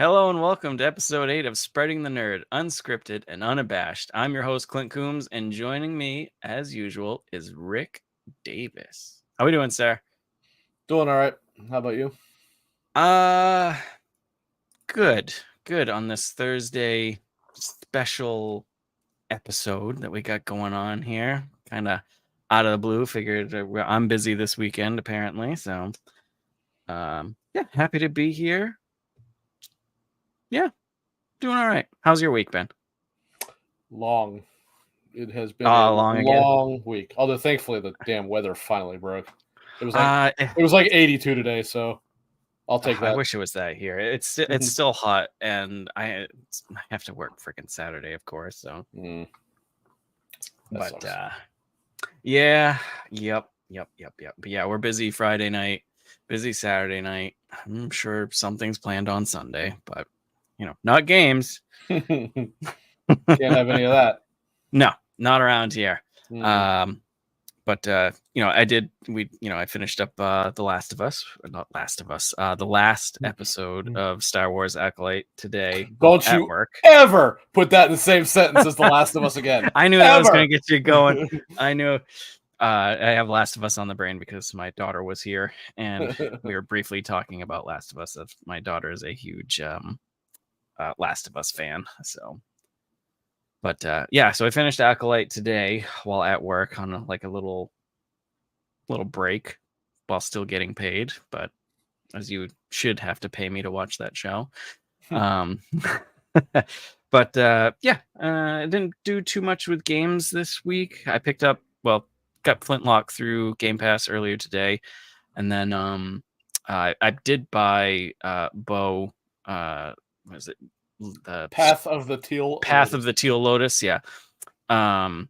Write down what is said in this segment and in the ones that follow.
Hello and welcome to episode 8 of Spreading the Nerd, Unscripted and Unabashed. I'm your host, Clint Coombs, and joining me, as usual, is Rick Davis. How we doing, sir? Doing all right. How about you? Uh, good. Good on this Thursday special episode that we got going on here. Kind of out of the blue. Figured I'm busy this weekend, apparently. So, yeah, happy to be here. Yeah, doing all right. How's your week been? Long. It has been a Long again. long week. Although thankfully the damn weather finally broke. It was Uh, like 82 today, so I'll take that. I wish it was that here. It's still hot, and I have to work freaking Saturday, of course. So, but sucks. yeah, yep. But yeah, we're busy Friday night, busy Saturday night. I'm sure something's planned on Sunday, but not games. Can't have any of that. No, not around here. But I finished up The Last of Us, not Last of Us, the last episode of Star Wars Acolyte today. Don't at you work. ever put that in the same sentence as The Last of Us again. I knew that was going to get you going. I knew. I have Last of Us on the brain because my daughter was here, and we were briefly talking about Last of Us. My daughter is a huge Last of Us fan, so. But yeah, so I finished Acolyte today while at work on a little break while still getting paid. But as you should have to pay me to watch that show. But yeah, I didn't do too much with games this week. I got Flintlock through Game Pass earlier today, and then I did buy Bo. What is it? The Path of the Teal Lotus. Yeah. I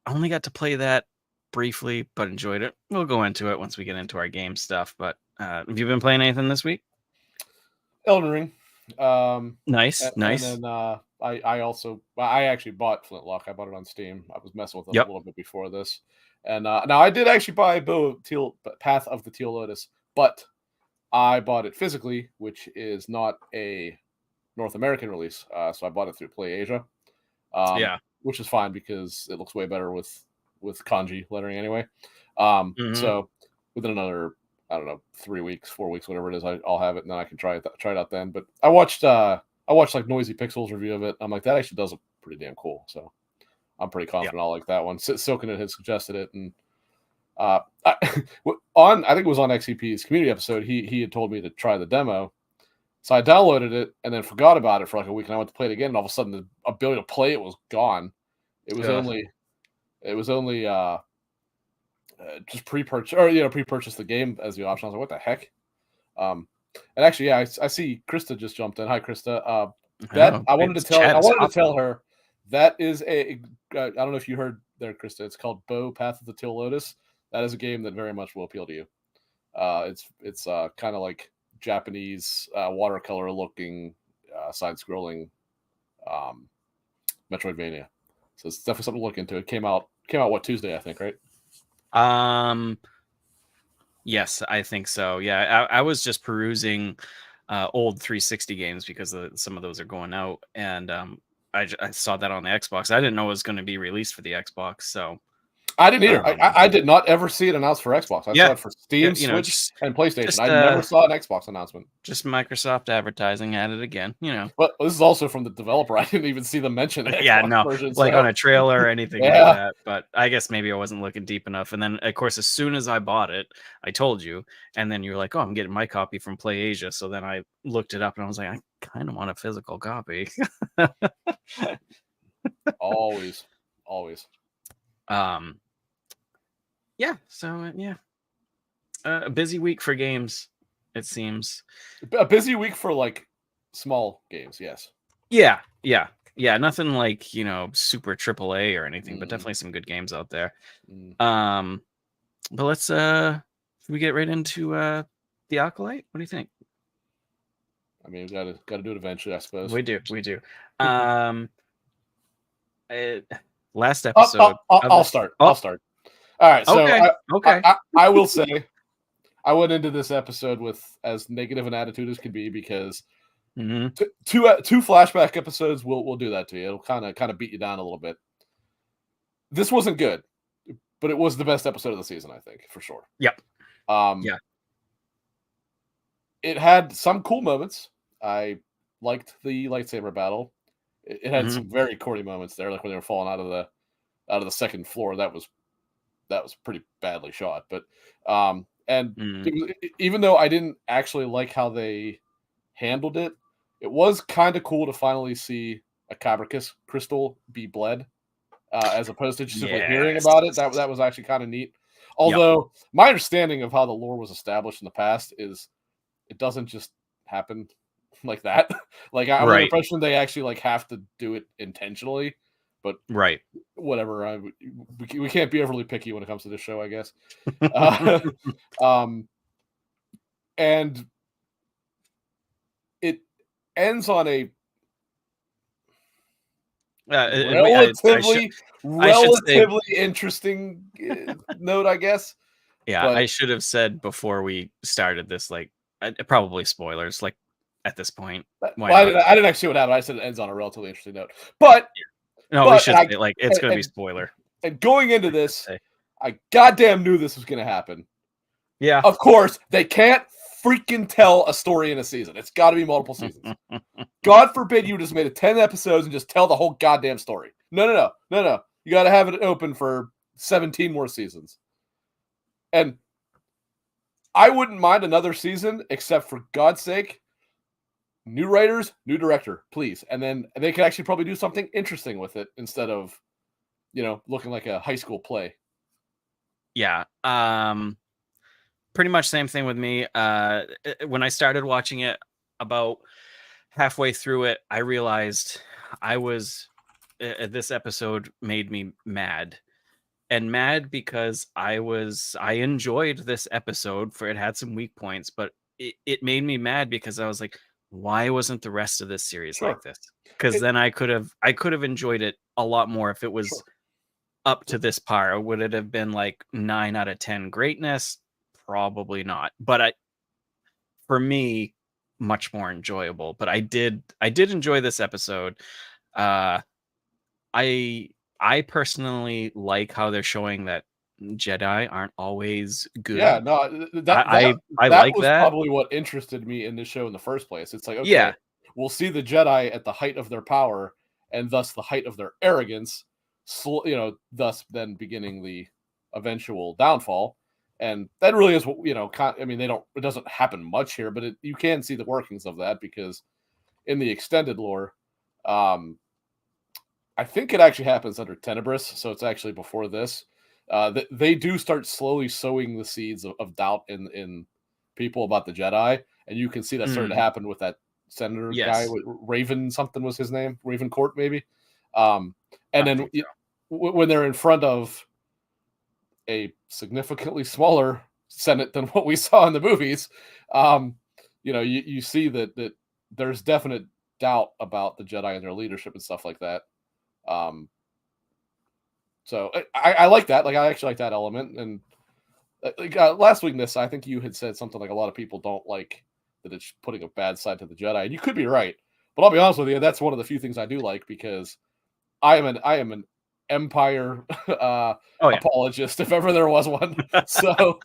only got to play that briefly, but enjoyed it. We'll go into it once we get into our game stuff. But have you been playing anything this week? Elden Ring. Nice. And then I actually bought Flintlock. I bought it on Steam. I was messing with it a little bit before this. And now I did actually buy Path of the Teal Lotus, but I bought it physically, which is not a North American release. So I bought it through PlayAsia. Which is fine because it looks way better with kanji lettering anyway. So within another, I don't know, 3 weeks, 4 weeks, whatever it is, I'll have it, and then I can try it out then. But I watched like Noisy Pixels review of it. I'm like, that actually does look pretty damn cool. So I'm pretty confident I'll like that one. Silken had suggested it, and I think it was on XCP's community episode. He had told me to try the demo. So I downloaded it and then forgot about it for like a week, and I went to play it again, and all of a sudden the ability to play it was gone. It was only just pre-purchase the game as the option. I was like, what the heck? And actually, yeah, I see Krista just jumped in. Hi, Krista. I wanted to tell her that is I don't know if you heard there, Krista. It's called Bo Path of the Teal Lotus. That is a game that very much will appeal to you. It's kind of like Japanese watercolor looking side-scrolling Metroidvania. So it's definitely something to look into. It came out Tuesday, I think, right? Yes, I think so. Yeah, I was just perusing old 360 games because some of those are going out, and I saw that on the Xbox. I didn't know it was going to be released for the Xbox, so I didn't either. I did not ever see it announced for Xbox. I saw it for Steam, Switch, and PlayStation. I never saw an Xbox announcement. Just Microsoft advertising at it again, But this is also from the developer. I didn't even see them mention it. On a trailer or anything like that. But I guess maybe I wasn't looking deep enough. And then, of course, as soon as I bought it, I told you. And then you were like, oh, I'm getting my copy from PlayAsia. So then I looked it up and I was like, I kind of want a physical copy. Always. Yeah, so yeah, a busy week for games, it seems. A busy week for like small games, yes. Yeah. Nothing like super AAA or anything, but definitely some good games out there. But let's we get right into the Acolyte. What do you think? I mean, we gotta do it eventually, I suppose. We do. Last episode. I'll start. All right. So okay. I will say, I went into this episode with as negative an attitude as could be because Mm-hmm. two flashback episodes will do that to you. It'll kind of beat you down a little bit. This wasn't good, but it was the best episode of the season, I think, for sure. Yep. Yeah. It had some cool moments. I liked the lightsaber battle. It had some very corny moments there, like when they were falling out of the second floor. That was pretty badly shot. But even though I didn't actually like how they handled it, it was kind of cool to finally see a Cabricus crystal be bled, as opposed to just simply hearing about it. That was actually kind of neat. Although my understanding of how the lore was established in the past is it doesn't just happen like that. Like I'm under the impression they actually like have to do it intentionally. But whatever. We can't be overly picky when it comes to this show, I guess. And it ends on a relatively interesting note, I guess. Yeah, I should have said before we started this, like, probably spoilers, like, at this point. I didn't actually see what happened. I said it ends on a relatively interesting note. But we should say, like, it's going to be spoiler. And going into this, I goddamn knew this was going to happen. Yeah. Of course, they can't freaking tell a story in a season. It's got to be multiple seasons. God forbid you just made it 10 episodes and just tell the whole goddamn story. No. You got to have it open for 17 more seasons. And I wouldn't mind another season, except for God's sake, new writers, new director, please. And then they could actually probably do something interesting with it instead of, looking like a high school play. Yeah. Pretty much same thing with me. When I started watching it, about halfway through it, I realized this episode made me mad. And mad because I enjoyed this episode, for it had some weak points, but it made me mad because I was like, why wasn't the rest of this series like this? Because then I could have enjoyed it a lot more if it was up to this par. Would it have been like 9 out of 10 greatness? Probably not. But for me, much more enjoyable. But I did enjoy this episode. I personally like how they're showing that Jedi aren't always good. Yeah, no, I like was that. Probably what interested me in this show in the first place. It's like, okay, we'll see the Jedi at the height of their power and thus the height of their arrogance, thus then beginning the eventual downfall. And that really is what, it doesn't happen much here, but you can see the workings of that because in the extended lore, I think it actually happens under Tenebris, so it's actually before this. They do start slowly sowing the seeds of doubt in people about the Jedi, and you can see that started to happen with that senator guy. Raven something was his name, Raven Court maybe. And then when they're in front of a significantly smaller Senate than what we saw in the movies, you see that there's definite doubt about the Jedi and their leadership and stuff like that. So I like that. Like, I actually like that element. And last week, I think you had said something like a lot of people don't like that it's putting a bad side to the Jedi, and you could be right. But I'll be honest with you, that's one of the few things I do like because I am an Empire apologist if ever there was one. So,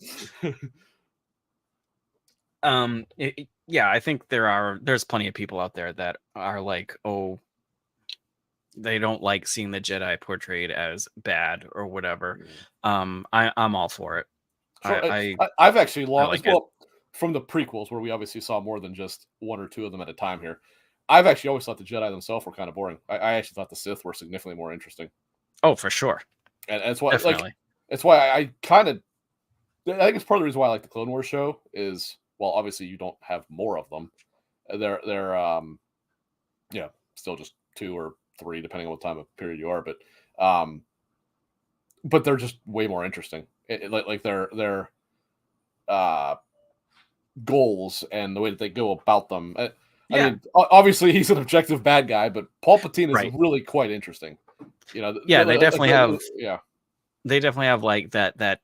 I think there's plenty of people out there that are like, they don't like seeing the Jedi portrayed as bad or whatever. I'm all for it. I've actually from the prequels where we obviously saw more than just one or two of them at a time here. I've actually always thought the Jedi themselves were kind of boring. I actually thought the Sith were significantly more interesting. Oh, for sure. And that's why, it's why I think it's part of the reason why I like the Clone Wars show is, well, obviously you don't have more of them. They're still just 2 or 3 depending on what time of period you are, but they're just way more interesting. Like their goals and the way that they go about them. I mean, obviously he's an objective bad guy, but Palpatine is really quite interesting. They definitely have. They definitely have like that.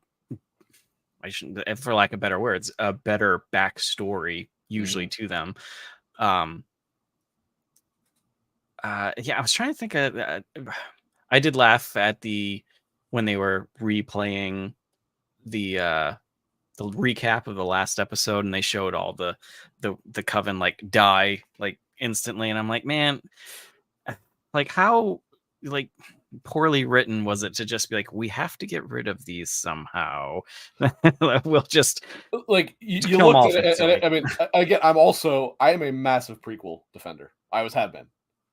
I shouldn't, for lack of better words, a better backstory usually to them. Yeah, I was trying to think of. I did laugh at when they were replaying the recap of the last episode, and they showed all the coven like die like instantly, and I'm like, man, like how like poorly written was it to just be like, we have to get rid of these somehow. We'll just Like you kill them looked all at for it, and joy. I mean, again, I am a massive prequel defender. I always have been,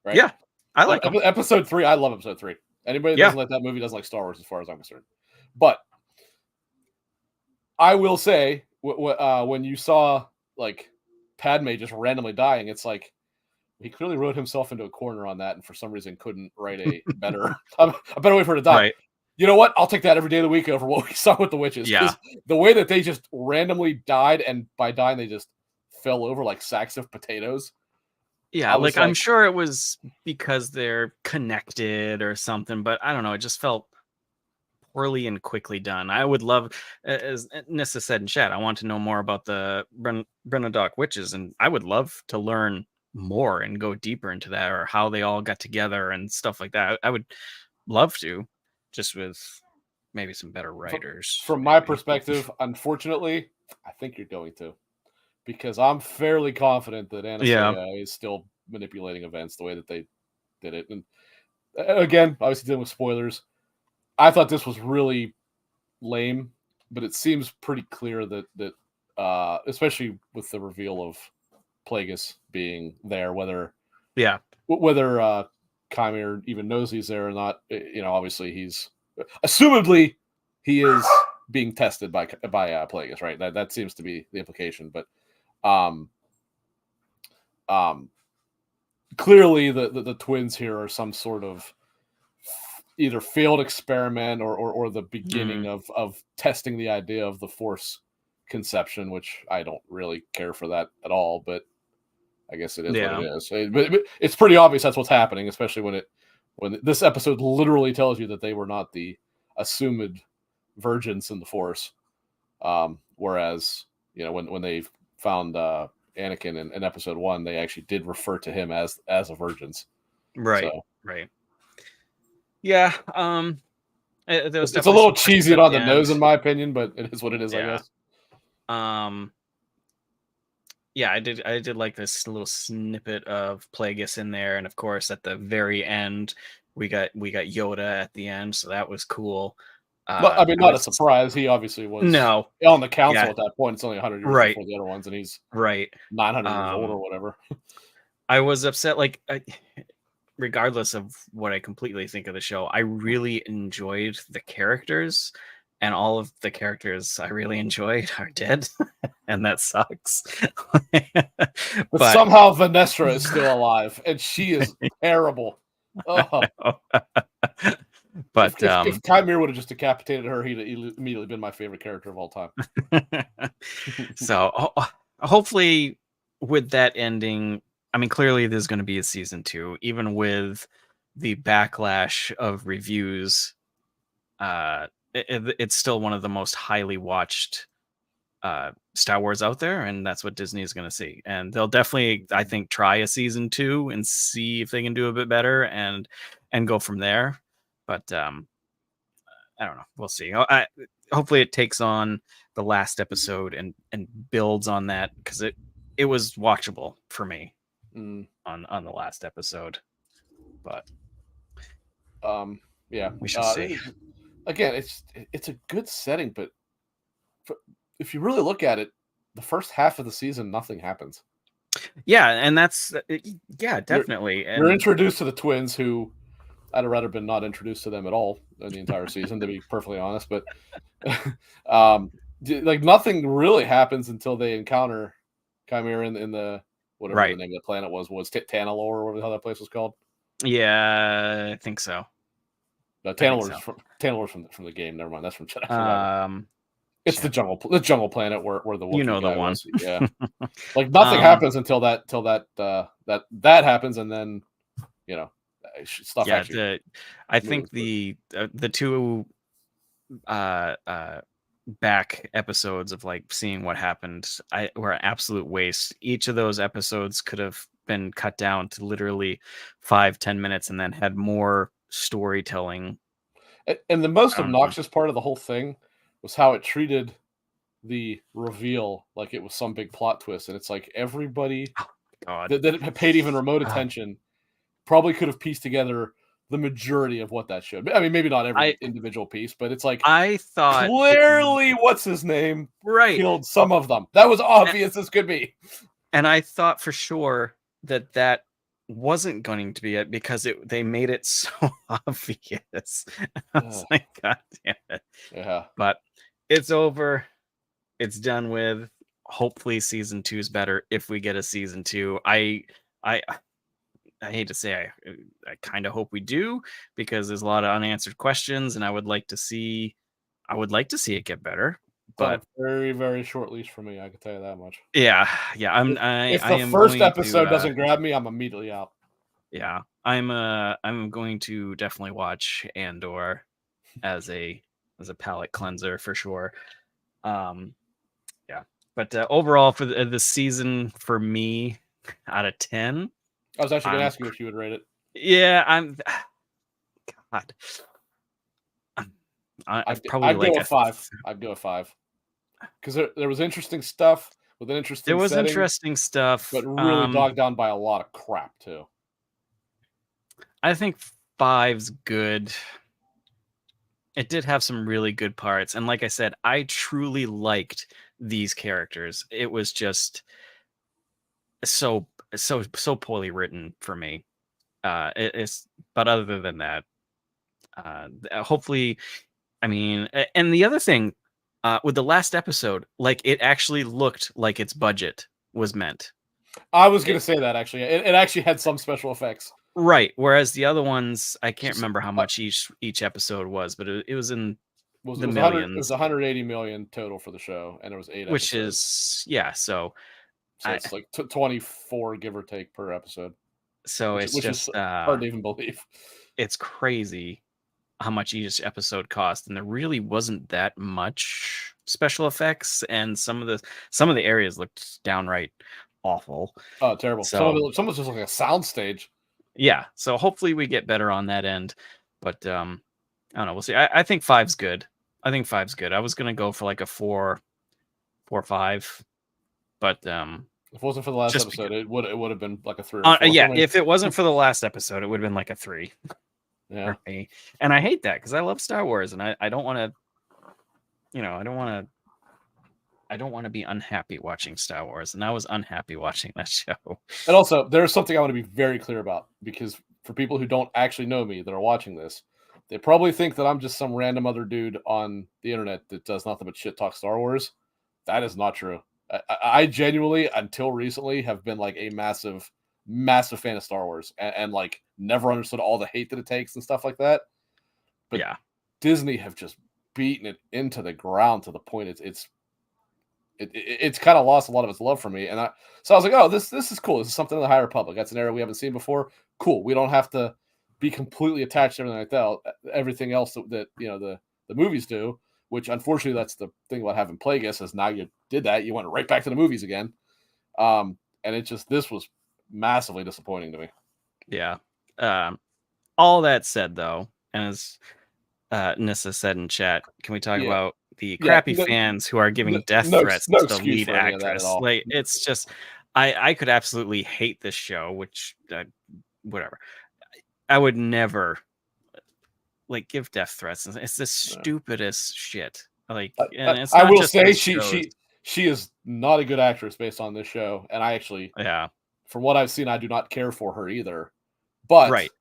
right? Yeah, I like them. Episode 3, I love episode 3. Anybody that Yeah. doesn't like that movie doesn't like Star Wars, as far as I'm concerned. But I will say, when you saw like Padme just randomly dying, it's like he clearly wrote himself into a corner on that, and for some reason couldn't write a better a better way for her to die. Right. You know what? I'll take that every day of the week over what we saw with the witches, Yeah. because the way that they just randomly died, and by dying they just fell over like sacks of potatoes. Yeah, like I'm sure it was because they're connected or something, but I don't know. It just felt poorly and quickly done. I would love, as Nissa said in chat, I want to know more about the Brennodoc witches, and I would love to learn more and go deeper into that, or how they all got together and stuff like that. I would love to, just with maybe some better writers. From my perspective, unfortunately, I think you're going to, because I'm fairly confident that Anastasia is still manipulating events the way that they did it. And again, obviously dealing with spoilers, I thought this was really lame, but it seems pretty clear that especially with the reveal of Plagueis being there, whether Chimera even knows he's there or not, obviously assumedly he is being tested by Plagueis, right? That seems to be the implication, but clearly the twins here are some sort of either failed experiment or the beginning of testing the idea of the Force conception, which I don't really care for that at all, but I guess it is what it is. But it's pretty obvious that's what's happening, especially when this episode literally tells you that they were not the assumed virgins in the Force. Whereas, when they found Anakin in episode 1, they actually did refer to him as a virgins. Right. So. Right. Yeah. It's a little cheesy on the nose, in my opinion, but it is what it is, I guess. Yeah, I did like this little snippet of Plagueis in there, and of course at the very end we got Yoda at the end, so that was cool. I mean, not a surprise. He obviously was on the council at that point. It's only 100 years before the other ones, and he's 900 years old or whatever. I was upset, like, regardless of what I completely think of the show, I really enjoyed the characters, and all of the characters I really enjoyed are dead, and that sucks. but somehow Vanessa is still alive, and she is terrible. Oh. But if Chimera would have just decapitated her, he'd immediately been my favorite character of all time. So hopefully with that ending, I mean, clearly there's going to be a season 2, even with the backlash of reviews. It's still one of the most highly watched Star Wars out there, and that's what Disney is going to see. And they'll definitely, I think, try a season 2 and see if they can do a bit better and go from there. But I don't know. We'll see. Hopefully it takes on the last episode and builds on that, because it was watchable for me on the last episode. But yeah, we shall see. Again, it's a good setting, but if you really look at it, the first half of the season, nothing happens. Yeah, and that's definitely. You're introduced to the twins, who I'd have rather been not introduced to them at all in the entire season, to be perfectly honest. But like nothing really happens until they encounter Chimera in the whatever the name of the planet was Tanalor, or whatever the hell that place was called. Yeah, I think so. No, Tanalor's from the game. Never mind, that's from Jedi. It's the jungle planet where the Wookiee the one. Was. Yeah, like nothing happens until that happens, and then stuff. Yeah, I think the two back episodes of like seeing what happened were an absolute waste. Each of those episodes could have been cut down to literally 5-10 minutes and then had more storytelling. And the most I don't know. obnoxious part of the whole thing was how it treated the reveal like it was some big plot twist, and it's like everybody God. that paid even remote Ah, attention probably could have pieced together the majority of what that should be. I mean, maybe not every I individual piece, but it's like I thought it clearly what's his name right. killed some of them. That was obvious as could be. And I thought for sure that wasn't going to be it because they made it so obvious. I was Ugh, like, God damn it. yeah. But it's over. It's done with. Hopefully season 2 is better if we get a season 2. I I hate to say I kind of hope we do because there's a lot of unanswered questions and I would like to see it get better. It's on a But very, very short leash for me, I can tell you that much. yeah, yeah, If I the am first going to episode doesn't grab me, I'm immediately out. yeah, I'm going to definitely watch Andor as a palate cleanser for sure. Um, yeah, but overall for the season for me, out of 10, I was actually gonna I'm ask you what you would rate it. yeah, I'm God, I'm probably I'd go like a 5. I'd go a 5 because there was interesting stuff with an there interesting was setting, interesting stuff. but really bogged down by a lot of crap too. I think five's good. It did have some really good parts, and like I said, I truly liked these characters. It was just so poorly written for me. It's but other than that, hopefully, I mean, and the other thing with the last episode, like it actually looked like its budget was meant. I was gonna It, say that actually. It actually had some special effects. right, whereas the other ones, I can't Just remember how much each episode was, but it was in it the was 100 it was millions, 180 million total for the show, and there was 8 which episodes. is yeah. So So I it's like 24 give or take per episode, so it's which is just hard to even believe. it's crazy how much each episode cost, and there really wasn't that much special effects, and some of the areas looked downright awful. Oh, terrible. So Some of it's just like a sound stage. yeah, so hopefully we get better on that end. But I don't know, we'll see. I think five's good. I think five's good. I was gonna go for like a 4, 5, but If it wasn't for the last just episode, because it would have been like a 3 or a 4 yeah, for me. if it wasn't for the last episode, it would have been like a 3 Yeah. for me. And I hate that because I love Star Wars and I don't want to, I don't want to be unhappy watching Star Wars, and I was unhappy watching that show. And also, there's something I want to be very clear about because for people who don't actually know me that are watching this, they probably think that I'm just some random other dude on the internet that does nothing but shit talk Star Wars. That is not true. I genuinely, until recently, have been like a massive, massive fan of Star Wars and like never understood all the hate that it takes and stuff like that. But Yeah, Disney have just beaten it into the ground to the point it's kind of lost a lot of its love for me. And so I was like, oh, this is cool. This is something in the High Republic. That's an era we haven't seen before. Cool. We don't have to be completely attached to everything like that. Everything else that the movies do, which unfortunately that's the thing about having Plagueis is now you did that, you went right back to the movies again. And it just this was massively disappointing to me. yeah. All that said, though, and as Nissa said in chat, can we talk Yeah, about the yeah. crappy fans who are giving death No, threats no to the excuse lead for any of that at actress? all. Like, it's just, I could absolutely hate this show, which, whatever. I would never like give death threats. It's the stupidest shit. Like, and it's I not will just say those shows. she is not a good actress based on this show, and I actually, Yeah, from what I've seen, I do not care for her either. But right.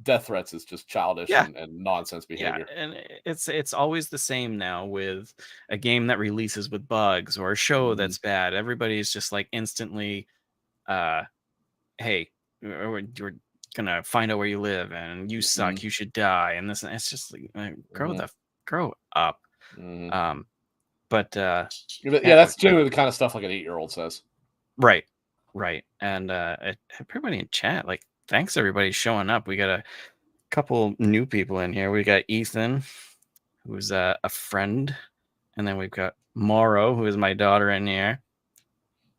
death threats is just childish Yeah, and nonsense yeah, behavior. and it's always the same now with a game that releases with bugs or a show Mhm, that's bad. Everybody's just like instantly, uh, hey, we're gonna find out where you live and you mhm, suck. You should die. And this, it's just like mhm, grow up. mhm. Um, but Yeah, yeah, that's generally the kind of stuff like an 8-year-old says. right, right. And everybody in chat, like, thanks everybody showing up. We got a couple new people in here. We got Ethan, who's a friend And then we've got Morrow, who is my daughter in here.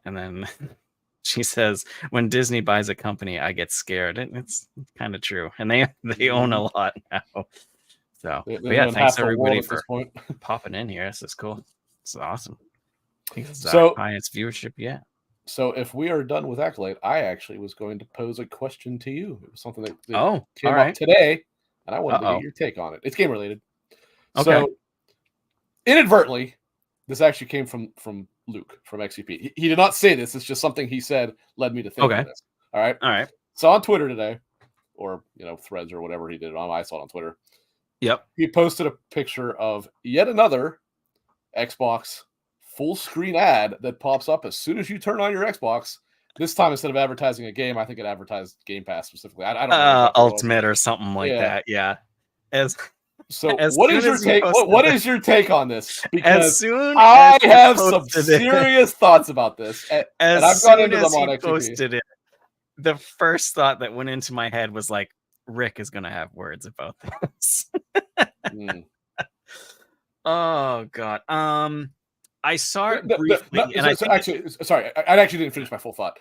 And then she says, when Disney buys a company, I get scared. And it's kind of true. And they own a lot now. So, They but yeah, own thanks half the world everybody at this for point. popping in here. This is cool. This is awesome. I think this is our So, highest viewership yet. so if we are done with Acolyte, I actually was going to pose a question to you. It was something that Oh, all came up right. today, and I wanted to get Uh-oh. your take on it. It's game related. Okay. So, inadvertently, this actually came from Luke from XCP. He did not say this. It's just something he said led me to think of Okay. this. All right. All right. So on Twitter today, or Threads or whatever he did it on, I saw it on Twitter. Yep. He posted a picture of yet another Xbox full screen ad that pops up as soon as you turn on your Xbox. This time, instead of advertising a game, I think it advertised Game Pass specifically. I don't know exactly what it was. Ultimate or something like Yeah. that. Yeah. As So, as what soon is your as you take? posted What the- is your take on this? as Because soon I as he have some posted it, serious thoughts about this, and as I've gone soon into as them on he XCP. posted it, the first thought that went into my head was like, Rick is gonna have words about this. Mm. Oh God. I saw it No, briefly, and I think actually, sorry, I actually didn't finish my full thought.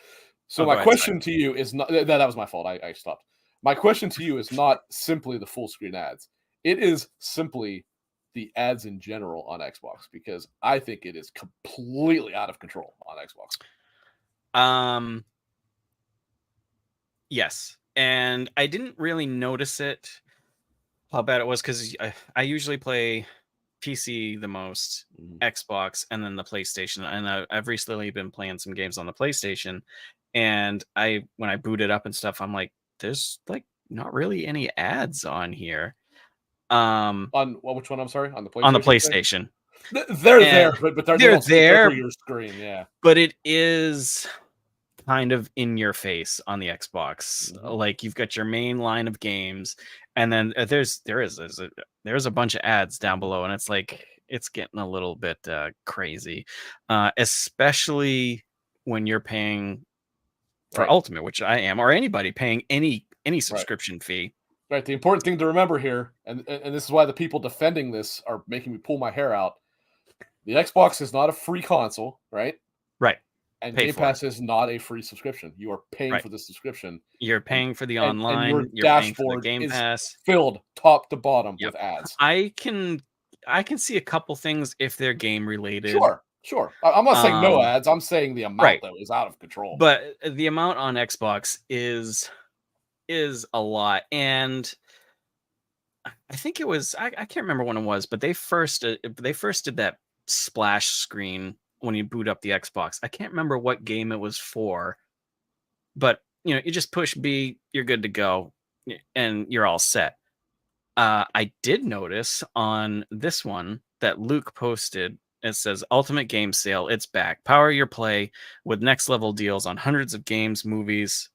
So oh, my go ahead, sorry. question to you is not that was my fault. I stopped. My question to you is not simply the full screen ads. It is simply the ads in general on Xbox, because I think it is completely out of control on Xbox. Yes, and I didn't really notice it how bad it was because I usually play PC the most, Mhm. Xbox, and then the PlayStation. And I've recently been playing some games on the PlayStation, and when I boot it up and stuff, I'm like, there's like not really any ads on here. On which one? I'm sorry, on the On the PlayStation thing? PlayStation, They're and there, but they they're don't sweep over there, your screen. Yeah. but it is kind of in your face on the Xbox. Mhm. Like you've got your main line of games, and then there's a bunch of ads down below, and it's like it's getting a little bit crazy, especially when you're paying for Right. Ultimate, which I am, or anybody paying any Right. subscription fee. Right. The important thing to remember here, and this is why the people defending this are making me pull my hair out. The Xbox is not a free console, right? Right. And Pay Game for it. Pass is not a free subscription. You are paying Right. for the subscription, You're and paying for the and your online. You're paying for the dashboard Game is Pass. filled top to bottom Yep. with ads. I can see a couple things if they're game related. Sure, sure. I'm not saying no Um, ads. I'm saying the amount right. though is out of control. But the amount on Xbox is a lot, and I think it was I can't remember when it was, but they first did that splash screen when you boot up the Xbox. I can't remember what game it was for, but you just push B, you're good to go, and you're all set. I did notice on this one that Luke posted. It says Ultimate Game Sale. It's back. Power your play with next level deals on hundreds of games, movies.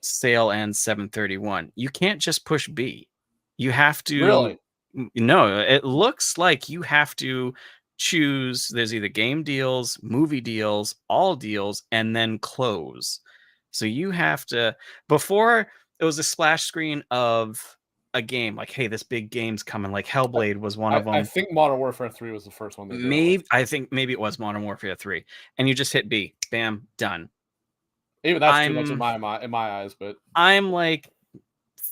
Sale ends 7/31. You can't just push B. You have to Really? no, it looks like you have to choose there's either game deals, movie deals, all deals, and then close. So you have to before it was a splash screen of a game like, hey, this big game's coming. Like Hellblade was one of I them. think Modern Warfare 3 was the first one they did it with. Maybe I think maybe it was Modern Warfare 3. And you just hit B. Bam, done. Even that's too much I'm in my eyes, but I'm like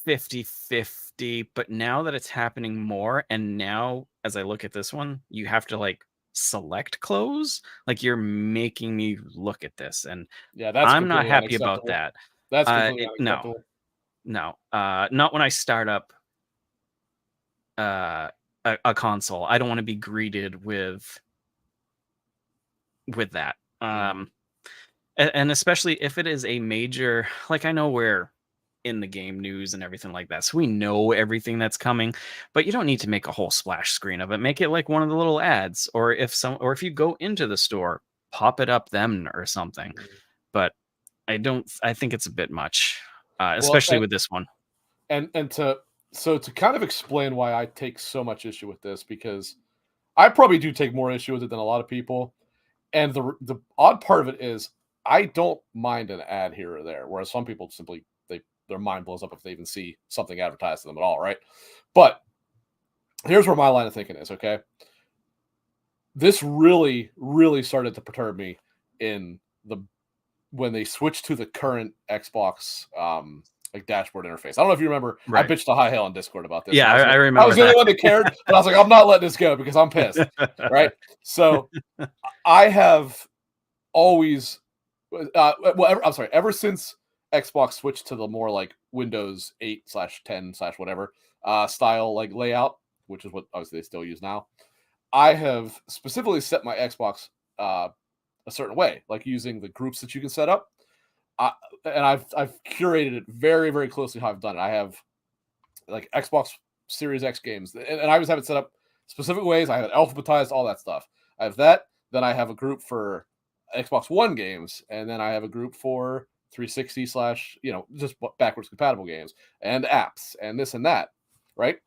50-50, but now that it's happening more, and now as I look at this one, you have to like select close. Like you're making me look at this, and yeah, that's I'm not completely happy about unacceptable. that. That's completely No, unacceptable. no, not when I start up uh, a console. I don't want to be greeted with that. Mhm. And especially if it is a major, like I know we're in the game news and everything like that, so we know everything that's coming, but you don't need to make a whole splash screen of it. Make it like one of the little ads, or if you go into the store, pop it up then or something. Mhm. But I think it's a bit much, Well, especially with this one. and to kind of explain why I take so much issue with this, because I probably do take more issue with it than a lot of people. And the odd part of it is I don't mind an ad here or there, whereas some people simply their mind blows up if they even see something advertised to them at all, right? But here's where my line of thinking is, okay? this really, really started to perturb me in the when they switched to the current Xbox like dashboard interface. I don't know if you remember. I Right. bitched to high hell on Discord about this. Yeah, And I was I like, I remember was the only that. one that cared, but I was like, I'm not letting this go because I'm pissed. Right. So I have always, I'm sorry, ever since Xbox switched to the more like Windows 8/10/whatever style like layout, which is what obviously they still use now. I have specifically set my Xbox a certain way, like using the groups that you can set up. I, and I've curated it very, very closely how I've done it. I have like Xbox Series X games, and I just have it set up specific ways. I have it alphabetized, all that stuff. I have that. Then I have a group for Xbox One games, and then I have a group for 360 slash just backwards compatible games and apps and this and that, right?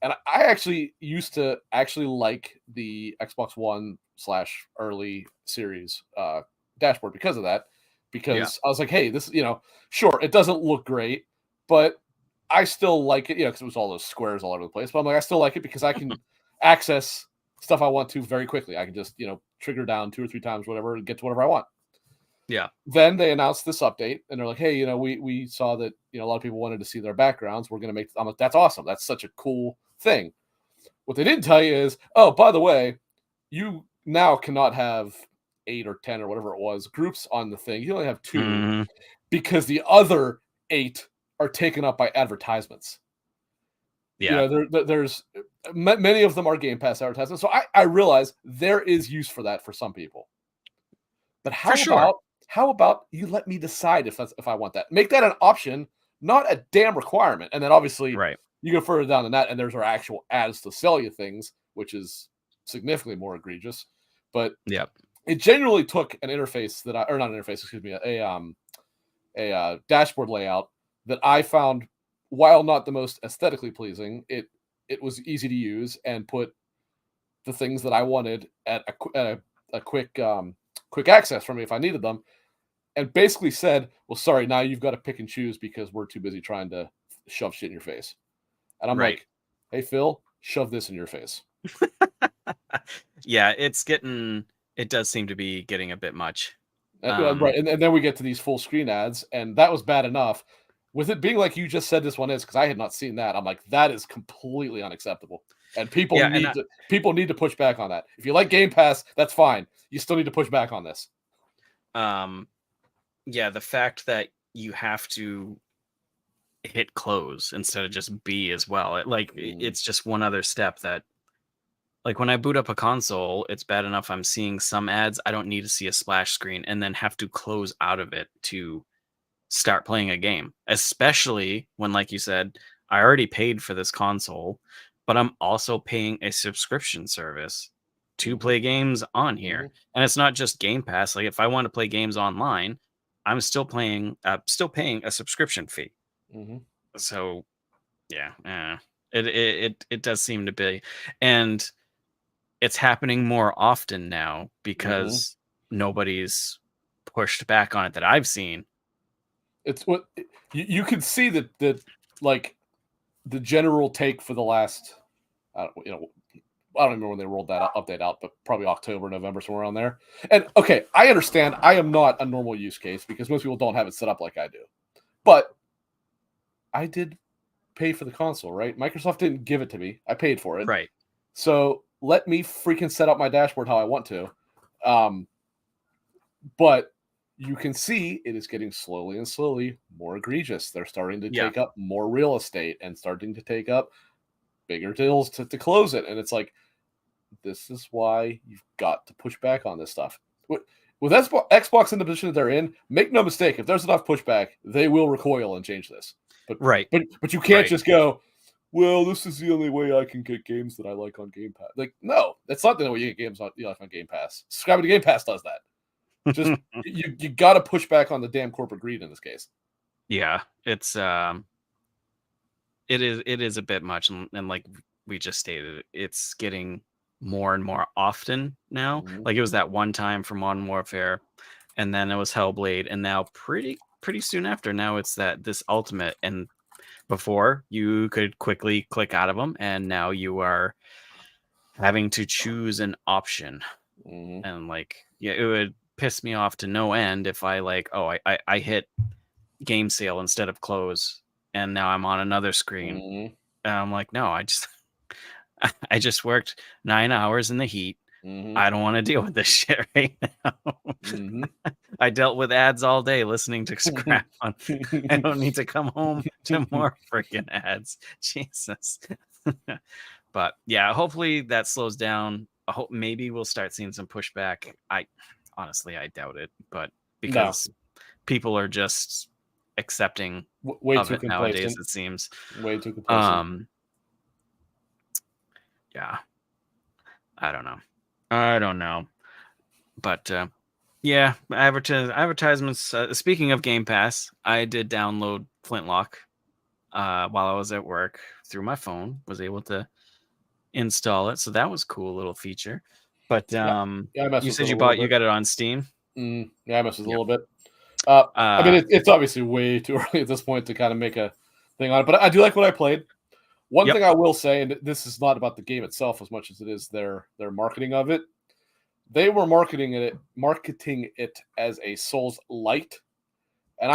And I actually used to actually like the Xbox One slash early series dashboard because of that. Yeah, Because I was like, hey, this, sure, it doesn't look great, but I still like it, because it was all those squares all over the place. But I'm like, I still like it because I can access stuff I want to very quickly. I can just, trigger down 2 or 3 times, whatever, and get to whatever I want. yeah, Then they announced this update, and they're like, hey, we saw that a lot of people wanted to see their backgrounds. We're gonna make. I'm like, that's awesome. That's such a cool thing. What they didn't tell you is, oh, by the way, you now cannot have 8 or 10 or whatever it was groups on the thing. You only have 2 hmm because the other 8 are taken up by advertisements. yeah, There's many of them are Game Pass advertisements. So I realize there is use for that for some people. But for sure. how about you let me decide if I want that? Make that an option, not a damn requirement. And then obviously Right. you go further down than that, and there's our actual ads to sell you things, which is significantly more egregious. But Yep. it genuinely took an interface or not an interface, excuse me, a dashboard layout that I found, while not the most aesthetically pleasing, it was easy to use and put the things that I wanted at a quick access for me if I needed them, and basically said, "Well, sorry, now you've got to pick and choose because we're too busy trying to shove shit in your face." And I'm Right. like, "Hey, Phil, shove this in your face." Yeah, it does seem to be getting a bit much. Right, and then we get to these full screen ads, and that was bad enough. With it being like you just said this one is, because I had not seen that, I'm like, that is completely unacceptable, and Yeah, and people need to push back on that. If you like Game Pass, that's fine. You still need to push back on this. um yeah, the fact that you have to hit close instead of just B as well. Mm, It's just one other step that, like, when I boot up a console, it's bad enough I'm seeing some ads. I don't need to see a splash screen and then have to close out of it to start playing a game, especially when, like you said, I already paid for this console, but I'm also paying a subscription service to mhm, play games on here. mhm, And it's not just Game Pass. Like, if I want to play games online, I'm still paying a subscription fee. mhm, So yeah, it does seem to be, and it's happening more often now mhm. because nobody's pushed back on it that I've seen. It's what you can see that like the general take for the last, I don't remember when they rolled that update out, but probably October, November, somewhere around there. And okay, I understand. I am not a normal use case because most people don't have it set up like I do. But I did pay for the console, right? Microsoft didn't give it to me. I paid for it. Right. So let me freaking set up my dashboard how I want to. Um, but you can see it is getting slowly and slowly more egregious. They're starting to Yeah. take up more real estate and starting to take up bigger deals to close it. And it's like, this is why you've got to push back on this stuff. With Xbox in the position that they're in, make no mistake, if there's enough pushback, they will recoil and change this. But Right. but you can't Right. just go, well, this is the only way I can get games that I like on Game Pass. Like, no, that's not the only way you get games you like on Game Pass. Subscribing to Game Pass does that. Just you got to push back on the damn corporate greed in this case. Yeah. It is a bit much, and like we just stated, it's getting more and more often now. Mhm. Like, it was that one time for Modern Warfare, and then it was Hellblade, and now pretty soon after, now it's this Ultimate. And before, you could quickly click out of them, and now you are having to choose an option. Mhm. And like, yeah, it would piss me off to no end if I like, oh, I hit game sale instead of close, and now I'm on another screen, Mhm. and I'm like, no, I just I just worked 9 hours in the heat. Mhm. I don't want to deal with this shit right now. Mhm. I dealt with ads all day listening to scrap on. I don't need to come home to more freaking ads. Jesus. But yeah, hopefully that slows down. I hope maybe we'll start seeing some pushback. I honestly I doubt it, but No, because people are just accepting way of too it nowadays, complacent. it seems. Way too complacent. Um, yeah, I don't know. I don't know. But yeah, advertisements. Speaking of Game Pass, I did download Flintlock while I was at work through my phone. Was able to install it, so that was cool little feature. But Yeah. Yeah, I messed you with it said a little you bit. got it on Steam. Yeah, I messed with it a Yep. little bit. I mean, Uh, it's obviously way too early at this point to kind of make a thing on it, but I do like what I played. One yep. thing I will say, and this is not about the game itself as much as it is their marketing of it. They were marketing it as a Souls light, and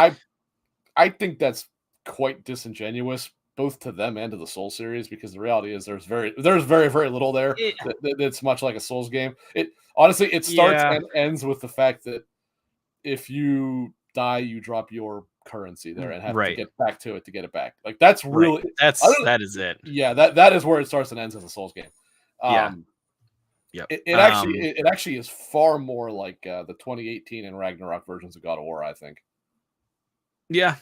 I think that's quite disingenuous, both to them and to the Soul series, because the reality is there's very little there It, that's much like a Souls game. It honestly it starts yeah. and ends with the fact that if you die, you drop your currency there and have to Right. get back to it to get it back. Like that's Right. really other That is it. yeah, that is where it starts and ends as a Souls game. Yeah. Um, Yep. it actually is far more like the 2018 and Ragnarok versions of God of War, I think. Yeah.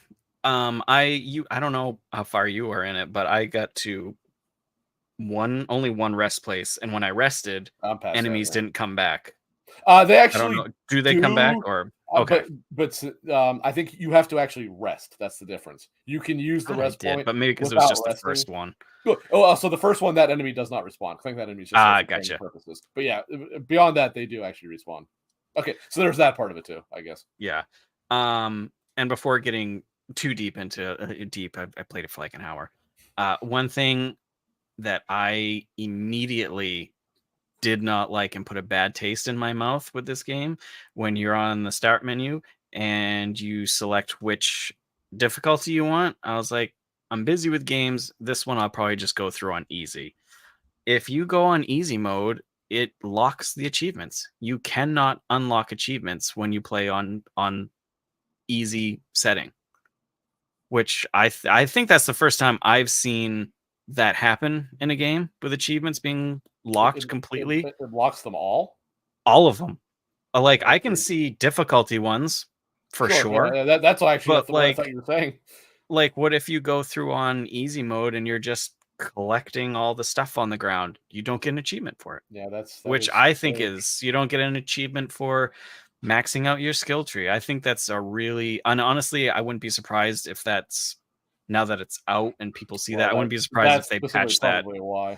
I don't know how far you are in it, but I got to only one rest place, and when I rested, I'm past that. enemies Yeah. didn't come back. They I don't know. actually Do they come back do, or okay? I think you have to actually rest. That's the difference. You can use the Thought I rest did, point but maybe because it was without just the resting. first one. Good. Oh, so the first one, that enemy does not respawn. I think that enemy is just there Ah, for training gotcha. purposes. But yeah, beyond that, they do actually respawn. Okay, so there's that part of it too, I guess. Yeah. And before getting too deep into I played it for like an hour. One thing that I immediately did not like and put a bad taste in my mouth with this game when you're on the start menu and you select which difficulty you want. I was like, I'm busy with games. This one I'll probably just go through on easy. If you go on easy mode, it locks the achievements. You cannot unlock achievements when you play on easy setting, which I think that's the first time I've seen that happen in a game with achievements being locked completely. It blocks them all. All of them. Like That's I can weird. see difficulty ones for Sure, sure, yeah, that's actually but what I thought you were saying. what if you go through on easy mode and you're just collecting all the stuff on the ground? You don't get an achievement for it. Yeah, that Which is I think strange. is you don't get an achievement for maxing out your skill tree. I think that's a really and honestly, I wouldn't be surprised if that's now that it's out and people see that. Well, I wouldn't be surprised if that's they specifically patch that. probably why.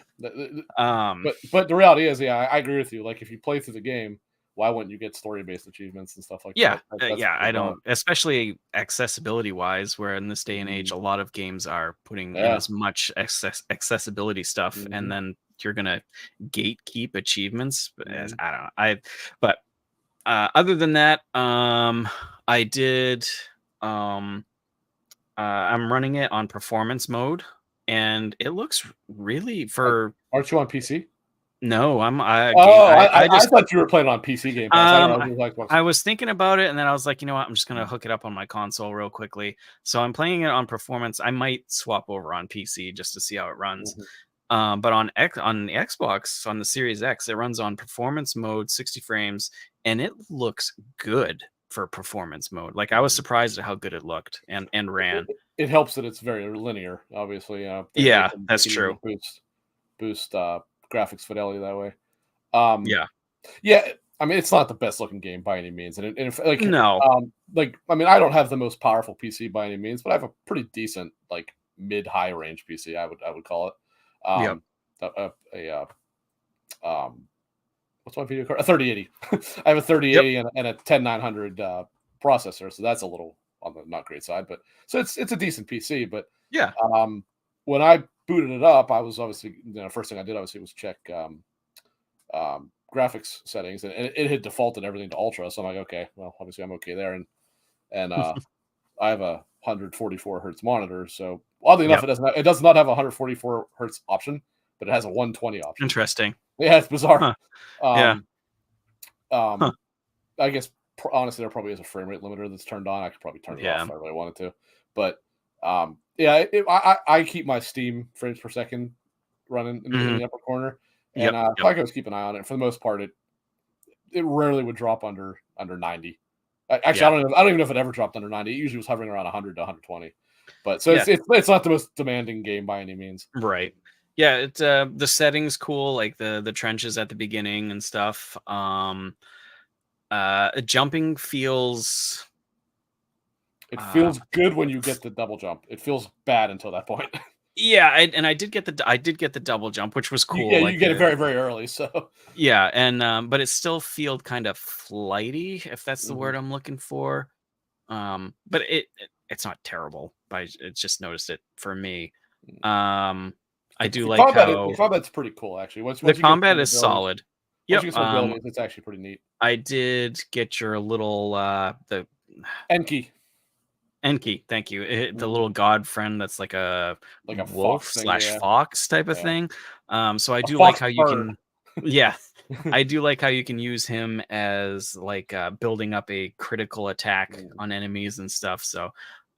Um, But the reality is, yeah, I agree with you. Like if you play through the game, why wouldn't you get story based achievements and stuff like yeah, that? That's yeah, I bizarre. don't, especially accessibility wise, where in this day and age, Mhm. a lot of games are putting in Yeah. as much accessibility stuff, and Mhm. then you're gonna gatekeep achievements. Mhm. I don't know. But other than that, I did. Um, I'm running it on performance mode, and it looks really for Aren't you on PC? no. I'm Oh, I I just thought you were playing on PC Game Pass. I um don't know. It was Xbox. I was thinking about it, and then I was like, you know what? I'm just gonna Mm. hook it up on my console real quickly. So I'm playing it on performance. I might swap over on PC just to see how it runs. Mhm. But on the Xbox, on the Series X, it runs on performance mode, 60 frames, and it looks good for performance mode. Like I was Mhm. surprised at how good it looked and ran. It helps that it's very linear. Obviously, Yeah, they that's can even true. boost graphics fidelity that way. Um, Yeah. yeah, I mean, it's not the best looking game by any means, and if, No. I mean, I don't have the most powerful PC by any means, but I have a pretty decent like mid high range PC. I would call it. Yep. Um, a what's my video card? A 3080. I have a Yep. 3080 and a 10900 processor, so that's a little on the not great side, but so it's a decent PC. But Yeah. um, when I booted it up, I was obviously first thing I did obviously was check graphics settings, and it had defaulted everything to ultra. So I'm like, okay, well, obviously I'm okay there, and I have a 144 hertz monitor, so oddly enough, Yep. it does not have a 144 hertz option, but it has a 120 option. Interesting. Yeah, it's bizarre. Huh. Yeah. Um, Huh. I guess honestly, there probably is a frame rate limiter that's turned on. I could probably turn it off Yeah. if I really wanted to, but yeah, I keep my Steam frames per second running in Mhm. the upper corner, and Yep. Yep. so I always keep an eye on it. For the most part, it rarely would drop under 90. Actually, Yeah. I don't even know if it ever dropped under 90. It usually was hovering around 100 to 120. But so Yeah. it's not the most demanding game by any means. Right. Yeah, it's the setting's cool, like the trenches at the beginning and stuff. Jumping feels It uh feels good when you get the double jump. It feels bad until that point. yeah, I did get the double jump, which was cool. You Like get it very, very early. So yeah, and but it still felt kind of flighty, if that's the mhm. word I'm looking for. But it's not terrible. I it's just noticed it for me. Um, I do like The how combat's pretty cool actually. the Once you get some combat of the is abilities, solid. once you Yep. get some abilities, it's actually pretty neat. I did get your little the Enki, Enki, thank you. The mhm. little god friend that's like a Like a wolf fox thing, slash yeah, fox type of yeah. thing. So I A do like fox how you bird. can, yeah, I do like how you can use him as like building up a critical attack Mhm, on enemies and stuff. So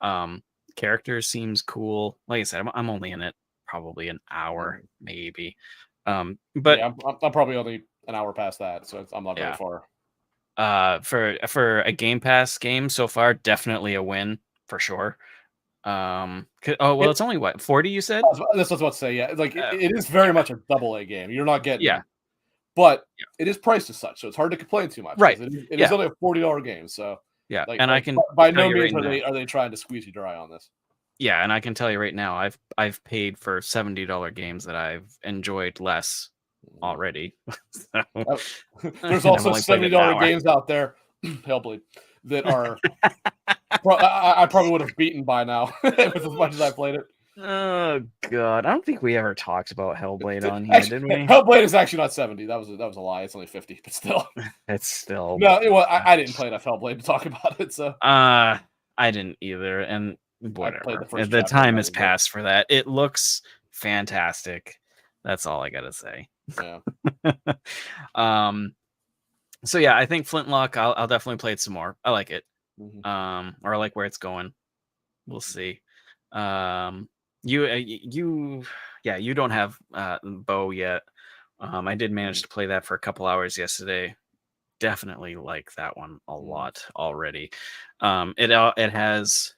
um, character seems cool. Like I said, I'm only in it probably an hour, mhm. maybe. But Yeah, I'm probably only an hour past that, so I'm not very yeah, far. for a Game Pass game so far, definitely a win for sure. Oh well, It it's only what 40 you said? that's what I was about to say, yeah, like, Uh, it is very yeah, much a double A game. You're not yeah, getting but yeah, it is priced as such, so it's hard to complain too much right, because it is yeah, only a $40 game, so, yeah, and I can by tell no you means right now, are they trying to squeeze you dry on this. yeah, and I can tell you right now, I've paid for $70 games that I've enjoyed less Mhm. already, so Oh, there's and I've also only played it an $70 hour. games out there, Hellblade, that are I probably would have beaten by now with as much as I played it. Oh god, I don't think we ever talked about Hellblade on here, Actually, did we? Hellblade is actually not 70. That was a lie. It's only 50, but still. It's still No, well, I didn't play enough Hellblade to talk about it, so uh I didn't either, and I played the whatever. first The chapter and time that has was it. passed for that. It looks fantastic. That's all I gotta say. Yeah. um so yeah, I think Flintlock, I'll definitely play it some more. I like it. Mhm. Or I like where it's going. We'll see. Um you yeah, you don't have Bow yet. I did manage Mhm. to play that for a couple hours yesterday. Definitely like that one a Mhm. lot already. It has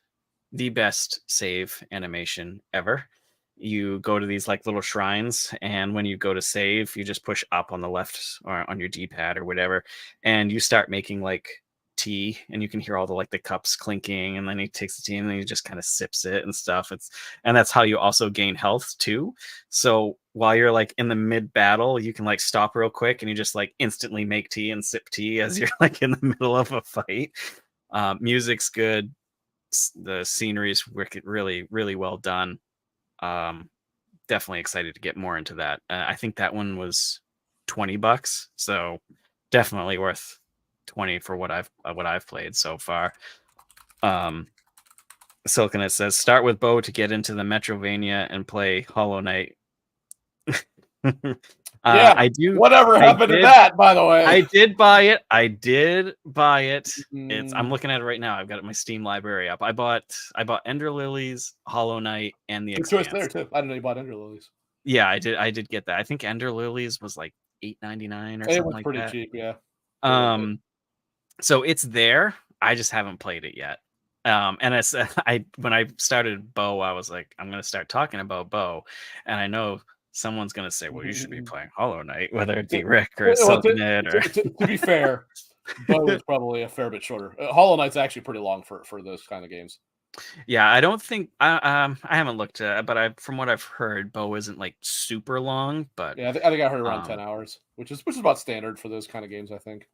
the best save animation ever. You go to these like little shrines, and when you go to save, you just push up on the left or on your D-pad or whatever, and you start making like tea, and you can hear all the like the cups clinking, and then he takes the tea and then he just kind of sips it and stuff. And that's how you also gain health too. So while you're like in the mid battle, you can like stop real quick and you just like instantly make tea and sip tea as you're like in the middle of a fight. Music's good, the scenery is really really well done. um Definitely excited to get more into that. I think that one was $20, so definitely worth 20 for what I've played so far. um Silicon, it says start with Bow to get into the Metrovania and play Hollow Knight. Yeah. I do Whatever I happened to did that, by the way? I did buy it. I did buy it. I'm Mm, looking at it right now. I've got my Steam library up. I bought Ender Lilies, Hollow Knight, and The good choice there Expanse. too. I didn't know you bought Ender Lilies. Yeah, I did get that. I think Ender Lilies was like 8.99 or It something was like pretty that. cheap, yeah, for a little bit. Um, so it's there. I just haven't played it yet. And it's I when I started Bow, I was like, I'm gonna start talking about Bow, and I know someone's gonna say, well, you should be playing Hollow Knight, whether it To be Rick or well, Silken Ed or to be fair, Bow is probably a fair bit shorter. Hollow Knight's actually pretty long for those kind of games. yeah, I don't think I haven't looked at it, but I from what I've heard, Bow isn't like super long, but Yeah, I think I heard around 10 um hours, which is about standard for those kind of games, I think.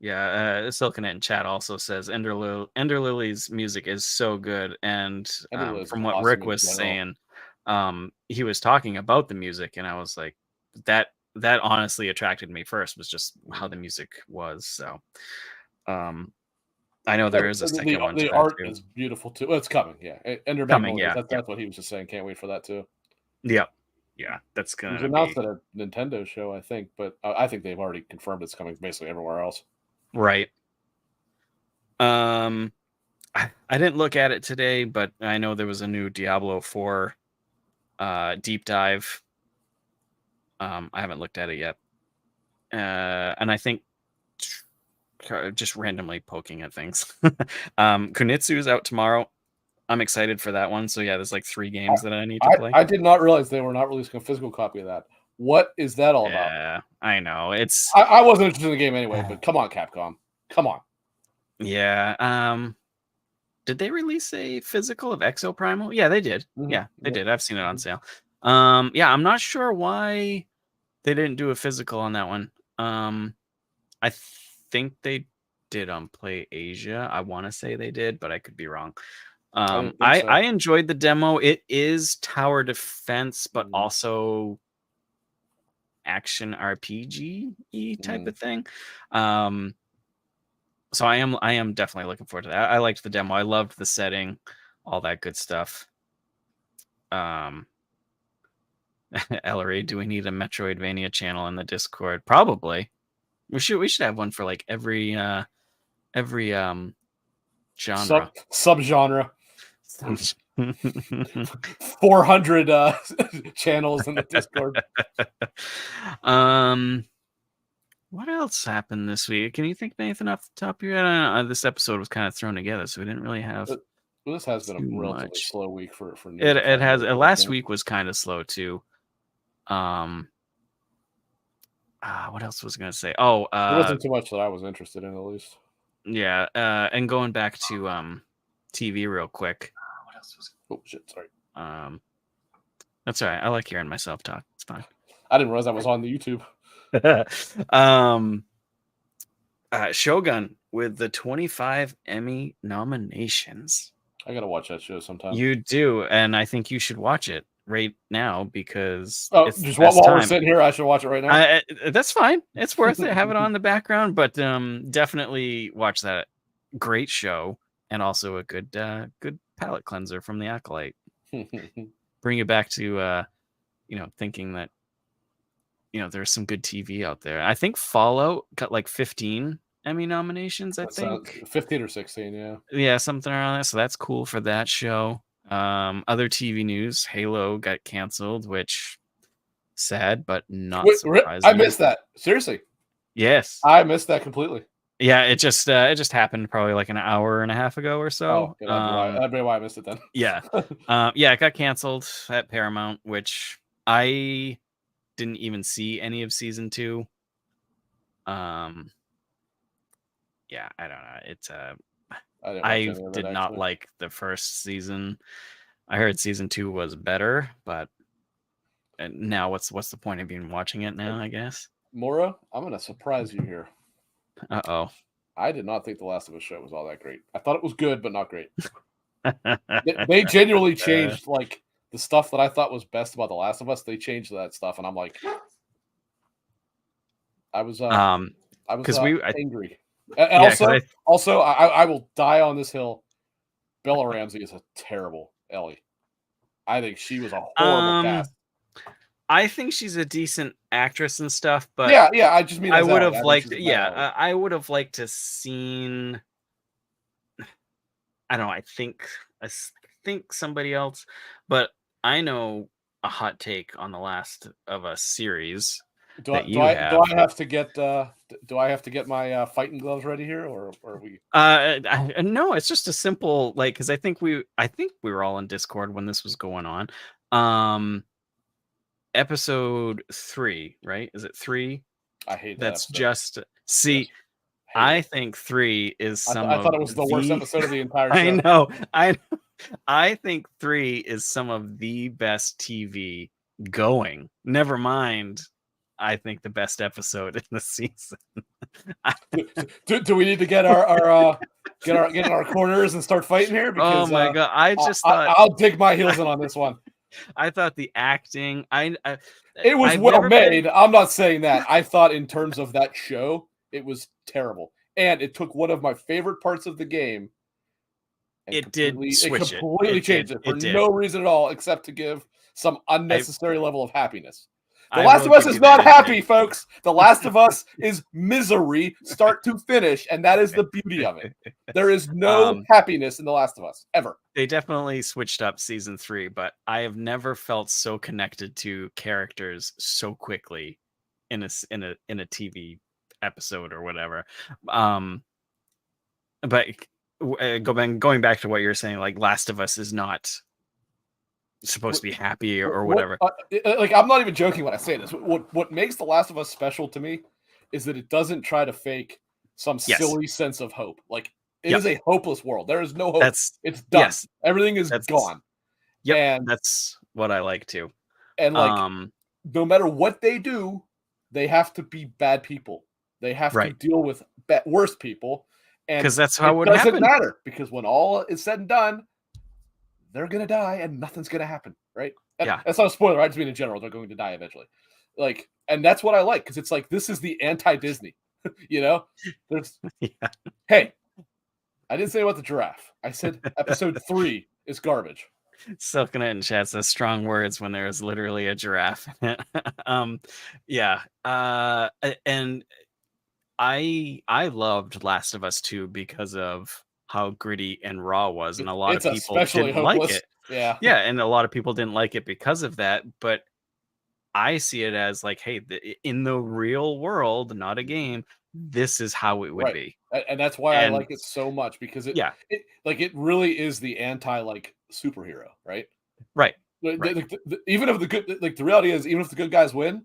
yeah, Silken in chat also says Ender Lily's music is so good, and Ender Lilies is from what awesome Rick in was general. saying, he was talking about the music, and I was like, that that honestly attracted me first, was just how the music was. So I know there is a second one to The that art too. is beautiful too. Well, it's coming, yeah. Ender Coming, Magnolias. yeah, yeah, That's what he was just saying. Can't wait for that too. yeah, yeah. That's It was gonna announced be at a Nintendo show, I think, but I think they've already confirmed it's coming basically everywhere else. right. I didn't look at it today, but I know there was a new Diablo 4 deep dive. I haven't looked at it yet. And I think just randomly poking at things. Kunitsu's out tomorrow. I'm excited for that one. So yeah, there's like 3 games that I need to play. I did not realize they were not releasing a physical copy of that. What is that all about? Yeah, I know. It's I wasn't interested in the game anyway, but come on, Capcom. Come on. yeah. Did they release a physical of Exo Primal? Yeah, they did. Yeah, they did. I've seen it on sale. Yeah, I'm not sure why they didn't do a physical on that one. I think they did on Play Asia. I want to say they did, but I could be wrong. I didn't think so. I enjoyed the demo. It is tower defense, but also action RPG type of thing. So I am definitely looking forward to that. I liked the demo. I loved the setting, all that good stuff. Ellery, do we need a Metroidvania channel in the Discord? Probably. We should have one for like every genre. Subgenre. 400 channels in the Discord. What else happened this week? Can you think of anything off the top of your head? This episode was kind of thrown together, so we didn't really have. Well, this has been a relatively much. slow week for news. It has. Last week was kind of slow too. What else was I gonna say? Oh, there wasn't too much that I was interested in, at least. Yeah, and going back to TV real quick. What else was? Oh shit! Sorry. That's all right. I like hearing myself talk. It's fine. I didn't realize I was on the YouTube. Shogun with the 25 Emmy nominations. I gotta watch that show sometime. You do, and I think you should watch it right now because just while we're sitting here, I should watch it right now. That's fine. It's worth it. Have it on the background, but definitely watch that. Great show, and also a good palate cleanser from the Acolyte. Bring you back to thinking that there's some good TV out there. I think Fallout got like 15 Emmy nominations. I think 15 or 16. Yeah, something around that. So that's cool for that show. Other TV news: Halo got canceled, which sad, but not surprising. I missed that. Seriously. Yes, I missed that completely. Yeah, it just happened probably like an hour and a half ago or so. That'd be why I missed it then. Yeah, it got canceled at Paramount, which I didn't even see any of season 2. Yeah, I don't know. It's I did not like the first season. I heard season 2 was better, but now what's the point of even watching it now? I guess. Mora, I'm gonna surprise you here. Uh-oh. I did not think the Last of Us show was all that great. I thought it was good, but not great. They genuinely changed like the stuff that I thought was best about the Last of Us. They changed that stuff, and I'm like, I was angry. And also, I will die on this hill. Bella Ramsey is a terrible Ellie. I think she was a horrible cast. I think she's a decent actress and stuff, but yeah. I just mean I would have liked. I would have liked to seen. I don't know. I think somebody else, but I know a hot take on the Last of Us series. Do I have to get my fighting gloves ready here, or are we? No, it's just a simple because I think we were all in Discord when this was going on. Episode 3, right? Is it 3? I hate that. That's just I think 3 is I thought it was the worst episode of the entire show. I know. I think 3 is some of the best TV going. Never mind. I think the best episode in the season. do we need to get our get in our corners and start fighting here? Because, oh my god! I just thought I'll dig my heels in on this one. I thought the acting. It was I've well never made. been. I'm not saying that. I thought in terms of that show, it was terrible. And it took one of my favorite parts of the game and It did it switch it. completely It did. changed it for It did. no reason at all except to give some I unnecessary level of happiness. The I Last will of Us give is you that. not It happy, did. folks. The Last of Us is misery, start to finish, and that is the beauty of it. There is no Um, happiness in The Last of Us ever. they definitely switched up season 3, but I have never felt so connected to characters so quickly in a TV episode or whatever. Um, but going back to what you're saying, like Last of Us is not supposed What, to be happy or whatever. like I'm not even joking when I say this. What makes The Last of Us special to me is that it doesn't try to fake some Yes. silly sense of hope. Like it Yep. is a hopeless world. There is no hope. That's It's done. yes. Everything is That's gone. yep. And That's what I like too. like Um, no matter what they do, they have to be bad people. They have to right. deal with worse people, and Because that's how it it would doesn't happen. matter because when all is said and done, they're gonna die and nothing's gonna happen, right? And Yeah. that's not a spoiler. I just mean in general, they're going to die eventually. Like, and that's what I like because it's like this is the anti-Disney. You know, there's Yeah. hey, I didn't say about the giraffe. I said episode 3 is garbage. Silknet in chat says strong words when there is literally a giraffe. um, yeah. And I loved Last of Us 2 because of how gritty and raw was, and a lot of It's people especially didn't like hopeless. it. Yeah, Yeah, and a lot of people didn't like it because of that. But I see it as like, hey, in the real world, not a game, this is how it would right. be. And that's why I And like it so much because yeah, it really is the anti like superhero, right? right, right. Even if the good like the reality is even if the good guys win,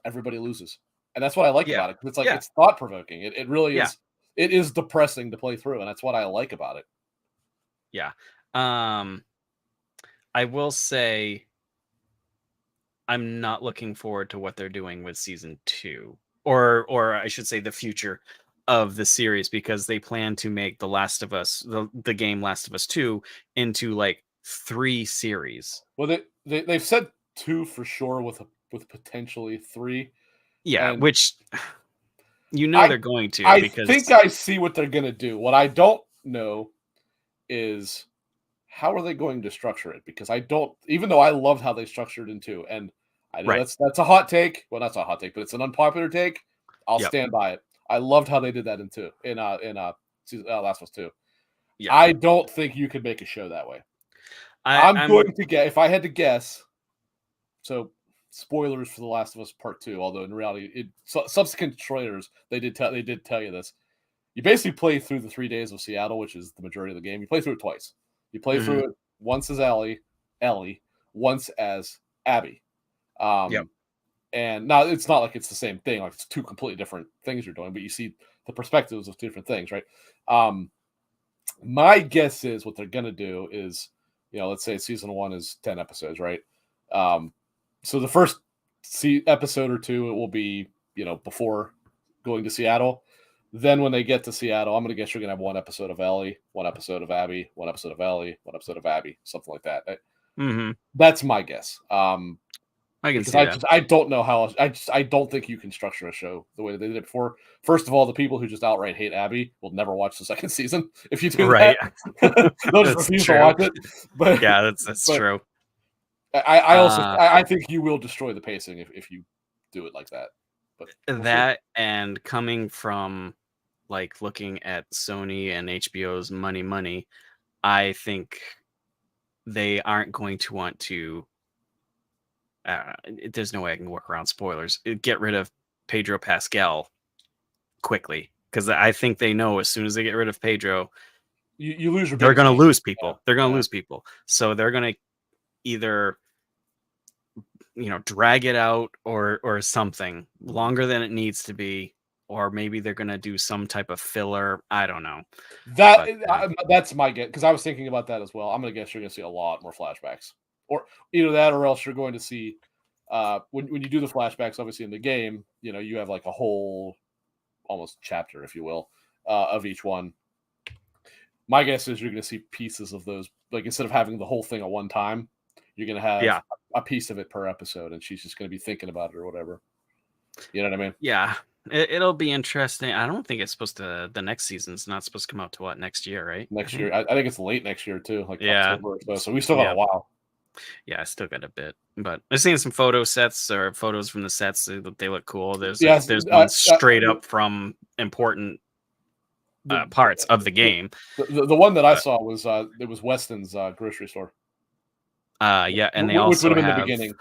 everybody loses. And that's what I like Yeah, about it. It's like yeah, it's thought provoking. It really yeah, is it is depressing to play through, and that's what I like about it. yeah. Um, I will say I'm not looking forward to what they're doing with season 2, or I should say the future of the series, because they plan to make The Last of Us, the game Last of Us 2, into like 3 series. Well, they've said 2 for sure with potentially 3, Yeah, and which I they're going to, I think because I see what they're gonna do. What I don't know is how are they going to structure it? Because I don't, even though I loved how they structured it in 2, and I know right. that's a hot take. Well, that's not a hot take, but it's an unpopular take. I'll Yep. stand by it. I loved how they did that Last of Us 2. Yeah. I don't think you could make a show that way. I'm I'm going to get if I had to guess. So spoilers for The Last of Us Part 2, although in reality, subsequent trailers they did tell you this. You basically play through the 3 days of Seattle, which is the majority of the game. You play through it twice. You play through mhm, it once as Ellie, once as Abby. yep. Um, and now it's not like it's the same thing, like it's 2 completely different things you're doing, but you see the perspectives of 2 different things, right? Um, my guess is what they're gonna do is, let's say season 1 is 10 episodes, right? Um, so the first episode or 2, it will be, before going to Seattle. Then when they get to Seattle, I'm gonna guess you're gonna have 1 episode of Ellie, 1 episode of Abby, 1 episode of Ellie, 1 episode of Abby, something like that. Mhm. That's my guess. I can Because see that. I don't know how else, I don't think you can structure a show the way that they did it before. First of all, the people who just outright hate Abby will never watch the second season if you do Right. that. They'll just That's refuse to true. watch it. But Yeah, that's but true. I also Uh, I think you will destroy the pacing if you do it like that. But we'll see. that and coming from like looking at Sony and HBO's money, I think they aren't going to want to. There's no way I can work around spoilers. Get rid of Pedro Pascal quickly, because I think they know as soon as they get rid of Pedro, You lose your they're biggest going to game. lose Yeah, people. They're going to yeah. lose people. So they're going to either drag it out or something longer than it needs to be, or maybe they're going to do some type of filler. I don't know, That but that's my guess because I was thinking about that as well. I'm gonna guess you're gonna see a lot more flashbacks, or either that or else you're going to see when you do the flashbacks. Obviously, in the game, you have like a whole almost chapter, if you will, of each one. My guess is you're going to see pieces of those. Like instead of having the whole thing at one time, you're gonna have Yeah. a piece of it per episode, and she's just gonna be thinking about it or whatever. You know what I mean? Yeah. It'll be interesting. I don't think it's supposed to. The next season's not supposed to come out to what, next year, right? I Next think. year, I think it's late next year too, like Yeah. October or so. So we still got Yeah. a while. Yeah, I still got a bit, but I've seen some photo sets or photos from the sets. They look cool. Yes, There's one straight up from important the parts of the game. the one that I Uh, saw was it was Weston's grocery store, yeah, and they which would also have been the have. beginning.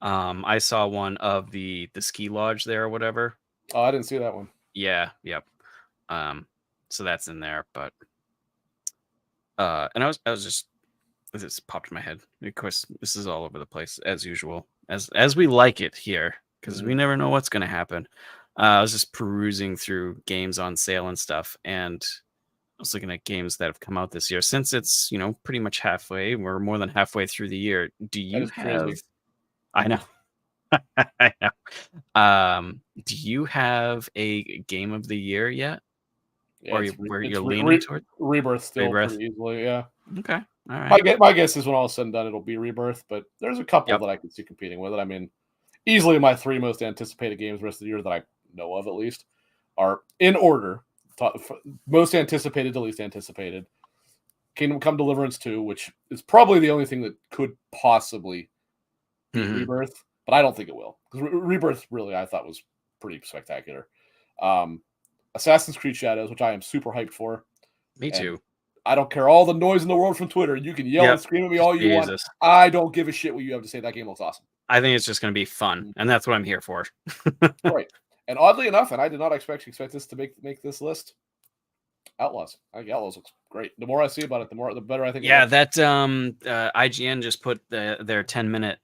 I saw one of the ski lodge there or whatever. Oh, I didn't see that one. Yeah, yep. So that's in there, but and I was just this popped in my head. Of course, this is all over the place as usual, as we like it here, because we never know what's going to happen. I was just perusing through games on sale and stuff, and I was looking at games that have come out this year. Since it's pretty much halfway, we're more than halfway through the year. Do That you is have? crazy. I know. I know. Do you have a game of the year yet, Yeah, or where you're leaning toward? Rebirth still Rebirth. pretty easily. Yeah. Okay. All right. My guess is when all is said and done, it'll be Rebirth, but there's a couple Yep. that I can see competing with it. I mean, easily my 3 most anticipated games the rest of the year that I know of at least are in order: most anticipated to least anticipated. Kingdom Come Deliverance 2, which is probably the only thing that could possibly be Rebirth, but I don't think it will, because Rebirth really I thought was pretty spectacular. Assassin's Creed Shadows, which I am super hyped for. Me too. I don't care all the noise in the world from Twitter. You can yell and scream at me all you want. I don't give a shit what you have to say. That game looks awesome. I think it's just going to be fun, and that's what I'm here for. Right. And oddly enough, and I did not expect this to make this list, Outlaws. I think Outlaws looks great. The more I see about it, the better I think. Yeah, that IGN just put their 10-minute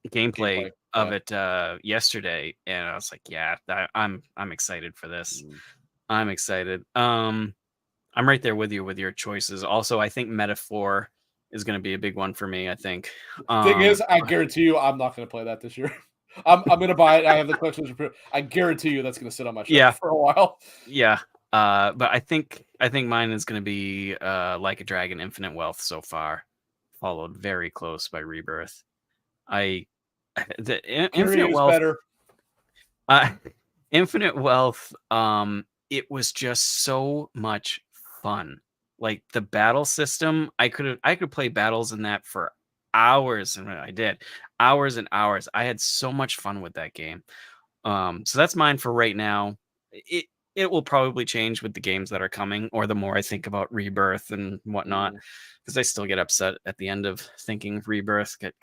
gameplay of it yesterday, and I was like, yeah, I'm excited for this. I'm excited. I'm right there with you with your choices. Also, I think Metaphor is going to be a big one for me. I think. Thing is, I guarantee you, I'm not going to play that this year. I'm going to buy it. I have the collections. I guarantee you, that's going to sit on my shelf for a while. Yeah. But I think mine is going to be Like a Dragon: Infinite Wealth so far, followed very close by Rebirth. Infinite Wealth better. Infinite Wealth. It was just so much fun. Like the battle system, I could play battles in that for hours, and I did hours and hours. I had so much fun with that game. So that's mine for right now. It will probably change with the games that are coming, or the more I think about Rebirth and whatnot, because I still get upset at the end of thinking Rebirth. God,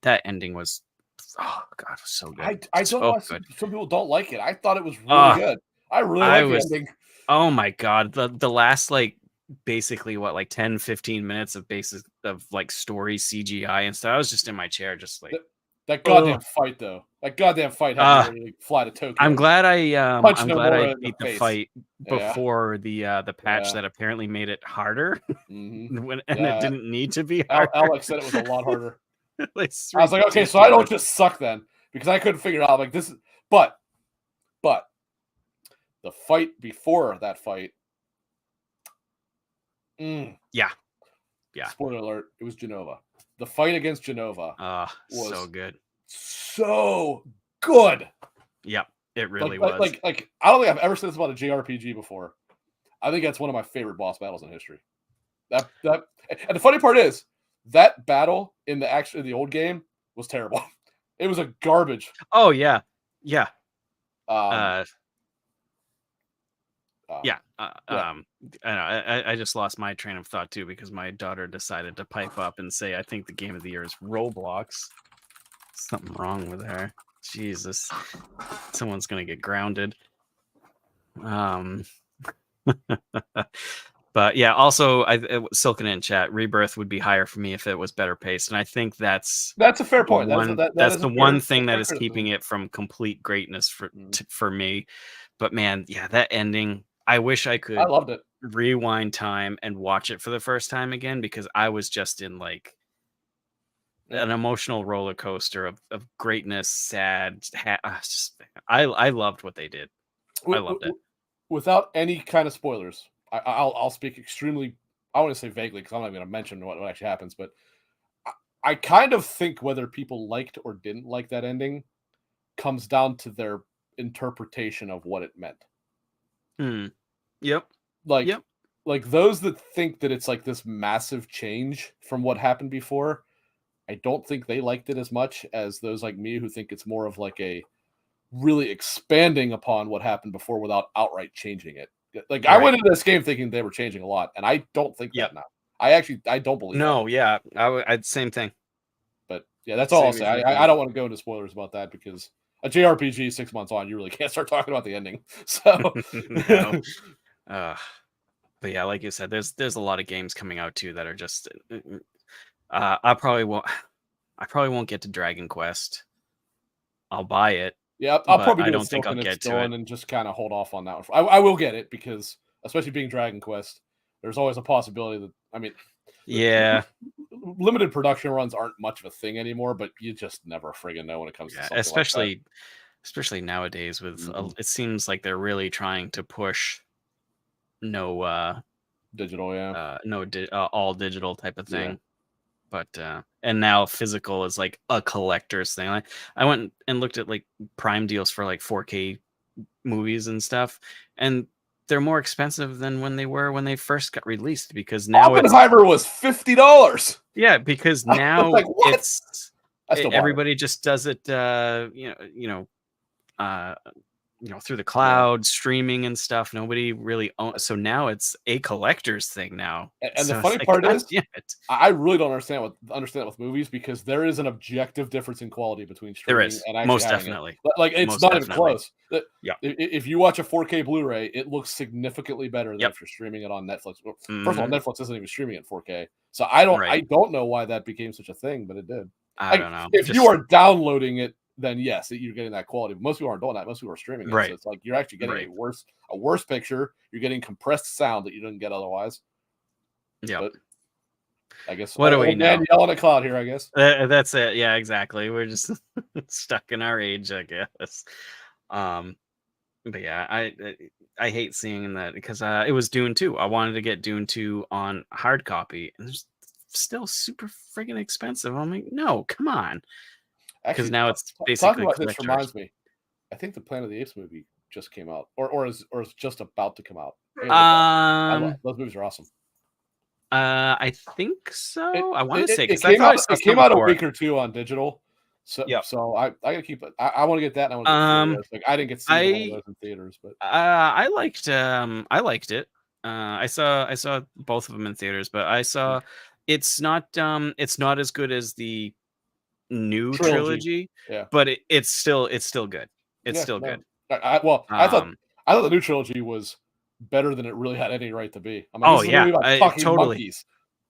that ending was, oh God, it was so good. I don't know. Some people don't like it. I thought it was really good. I really like the ending. Oh my God, the last basically 10 15 minutes of story CGI and stuff. I was just in my chair, just like that goddamn fight though. That goddamn fight had me ready to fly to Tokyo. I'm glad I beat the fight before the patch that apparently made it harder. It didn't need to be harder. Alex said it was a lot harder. I was like, okay, ridiculous. so I don't just suck then, because I couldn't figure it out. Like this is, but the fight before that fight. Yeah. Spoiler alert: it was Genova. The fight against Genova was so good. So good. Yep, it really was. Like I don't think I've ever said this about a JRPG before. I think that's one of my favorite boss battles in history. That and the funny part is that battle in the old game was terrible. It was a garbage. Oh yeah. I know. I just lost my train of thought too, because my daughter decided to pipe up and say, I think the game of the year is Roblox. Something wrong with her. Jesus. Someone's gonna get grounded. But yeah, also Silken in chat, Rebirth would be higher for me if it was better paced, and I think that's a fair point. That's the one thing that is keeping it from complete greatness for me. But man, yeah, that ending, I wish I could. I loved it. Rewind time and watch it for the first time again, because I was just in an emotional roller coaster of greatness, sad. I loved what they did. I loved it. Without any kind of spoilers, I'll speak extremely I want to say vaguely because I'm not going to mention what actually happens, but I kind of think whether people liked or didn't like that ending comes down to their interpretation of what it meant. Hmm. Yep. Like Yep. like those that think that it's like this massive change from what happened before, I don't think they liked it as much as those like me who think it's more of like a really expanding upon what happened before without outright changing it. Like I Right. went into this game thinking they were changing a lot, and I don't think Yep. that now. I don't believe that. No. Yeah. I'd same thing. But yeah, that's all I'll Same say. exact I thing. don't want to go into spoilers about that because a JRPG 6 months on, you really can't start talking about the ending. So No. Uh, but yeah, like you said, there's a lot of games coming out too that are just. I probably won't. I probably won't get to Dragon Quest. I'll buy it, yeah, I'll but probably I do it don't still think I'll when it's get still to it. in and just kind of hold off on that one. I will get it because, especially being Dragon Quest, there's always a possibility that I mean, Yeah. limited production runs aren't much of a thing anymore, but you just never friggin' know when it comes to Yeah. something like that. Especially nowadays with Mhm. it seems like they're really trying to push no Digital, yeah, all digital type of yeah. thing. But and now physical is like a collector's thing. I went and looked at like Prime deals for like 4K movies and stuff, and they're more expensive than when they first got released because now it's Oppenheimer was $50. yeah, because I was now like, what? I still bought it. everybody just does it uh through the Yeah. cloud streaming and stuff. Nobody really so now it's a collector's thing now. And the So it's funny like part god is, damn it. I really don't understand it with movies because there is an objective difference in quality between There streaming is. and actually Most having it. definitely. Like it's Most not even definitely. close. Yeah. If you watch a 4K Blu-ray, it looks significantly better than Yep. if you're streaming it on Netflix. Well, first of all, Mhm. Netflix isn't even streaming it 4K, so Right. I don't know why that became such a thing, but it did. I Like don't know. if you Just are downloading it, then yes, you're getting that quality. But most people aren't doing that. Most people are streaming it, so right. it's like you're actually getting Right. a worse picture. You're getting compressed sound that you didn't get otherwise. Yep. But I guess What do we old man know? yelling at cloud here. I guess. That's it. Yeah, exactly. We're just stuck in our age, I guess. Um, but yeah, I hate seeing that because it was Dune 2. I wanted to get Dune 2 on hard copy, and it's still super friggin' expensive. I'm like, no, come on, because Actually, now it's talking basically about this collectors. reminds me. I think the Planet of the Apes movie just came out, or is just about to come out. I gotta look that up. Um, Those movies are awesome. I think so. I want to say It because I came thought out I saw some a before. week or two on digital. Yep. So I gotta keep it. I want to get that. And I want to get Um, Furious. Like I didn't get to see either one of I those in theaters, but I liked it. I saw both of them in theaters, but I mm, saw it's not as good as the new trilogy. trilogy, Yeah, but it's still good. It's yeah. still good. No, well, Um I thought the new trilogy was better than it really had any right to be. I'm like, this oh is a yeah, movie about I talking totally. monkeys.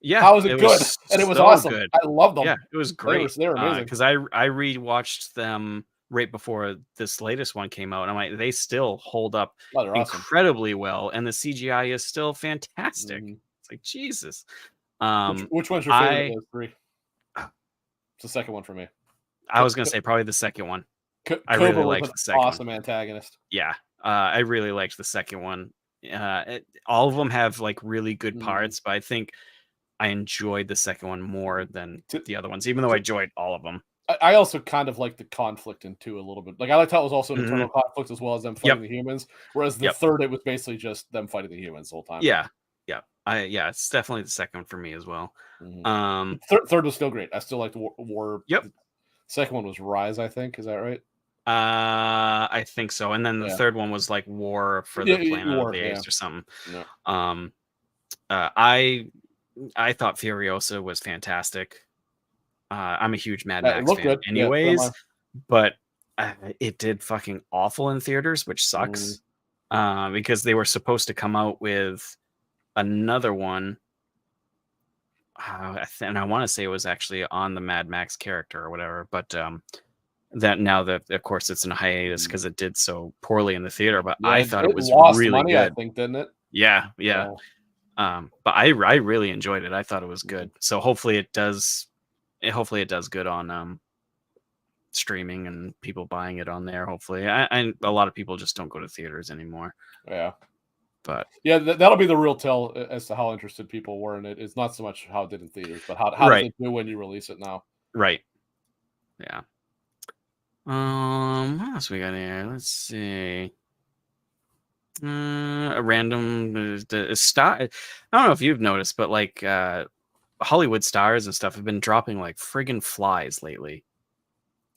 Yeah, How is it it was good? And it was so awesome. good. I loved them. Yeah, it was great. They were amazing. Because I rewatched them right before this latest one came out, and I'm like, they still hold up Oh, they're awesome. incredibly well, and the CGI is still fantastic. Mhm. It's like Jesus. Which one's your favorite of I those three? It's the second one for me. I was gonna say probably the second one. I really Cobra was liked an the second one. awesome antagonist. Yeah, I really liked the second one. All of them have like really good Mhm. parts, but I think I enjoyed the second one more than To the other ones, even though I to enjoyed all of them. I also kind of like the conflict in 2 a little bit. Like, I liked how it was also an Hmm. internal conflict as well as them fighting Yep, the humans, whereas the yep, 3rd, it was basically just them fighting the humans the whole time. yeah, yeah. Yeah, it's definitely the second one for me as well. Mhm. Um, 3rd was still great. I still liked War. yep. The 2nd one was Rise, I think. Is that right? I think so. And then the Yeah. third one was like War for Yeah, the Planet of War, the yeah. Apes or something. No. Um, uh, I I thought Furiosa was fantastic. I'm a huge Mad It Max looked fan, good. Yeah, so am I. anyways, but it did fucking awful in theaters, which Mhm. sucks. Because they were supposed to come out with another one, and I want to say it was actually on the Mad Max character or whatever, but that now that of course it's in a hiatus Mhm. because it did so poorly in the theater. But Yeah, I thought it it was lost really money, I good. think, didn't it? Yeah, yeah. Yeah. But I really enjoyed it. I thought it was Mhm. good. So hopefully it does. Hopefully it does good on streaming and people buying it on there. Hopefully, and a lot of people just don't go to theaters anymore. Yeah. But yeah, that'll be the real tell as to how interested people were in it. It's not so much how it did in theaters, but how does right, it do when you release it now? right, yeah. What else we got here? Let's see. A random star. I don't know if you've noticed, but like Hollywood stars and stuff have been dropping like friggin' flies lately.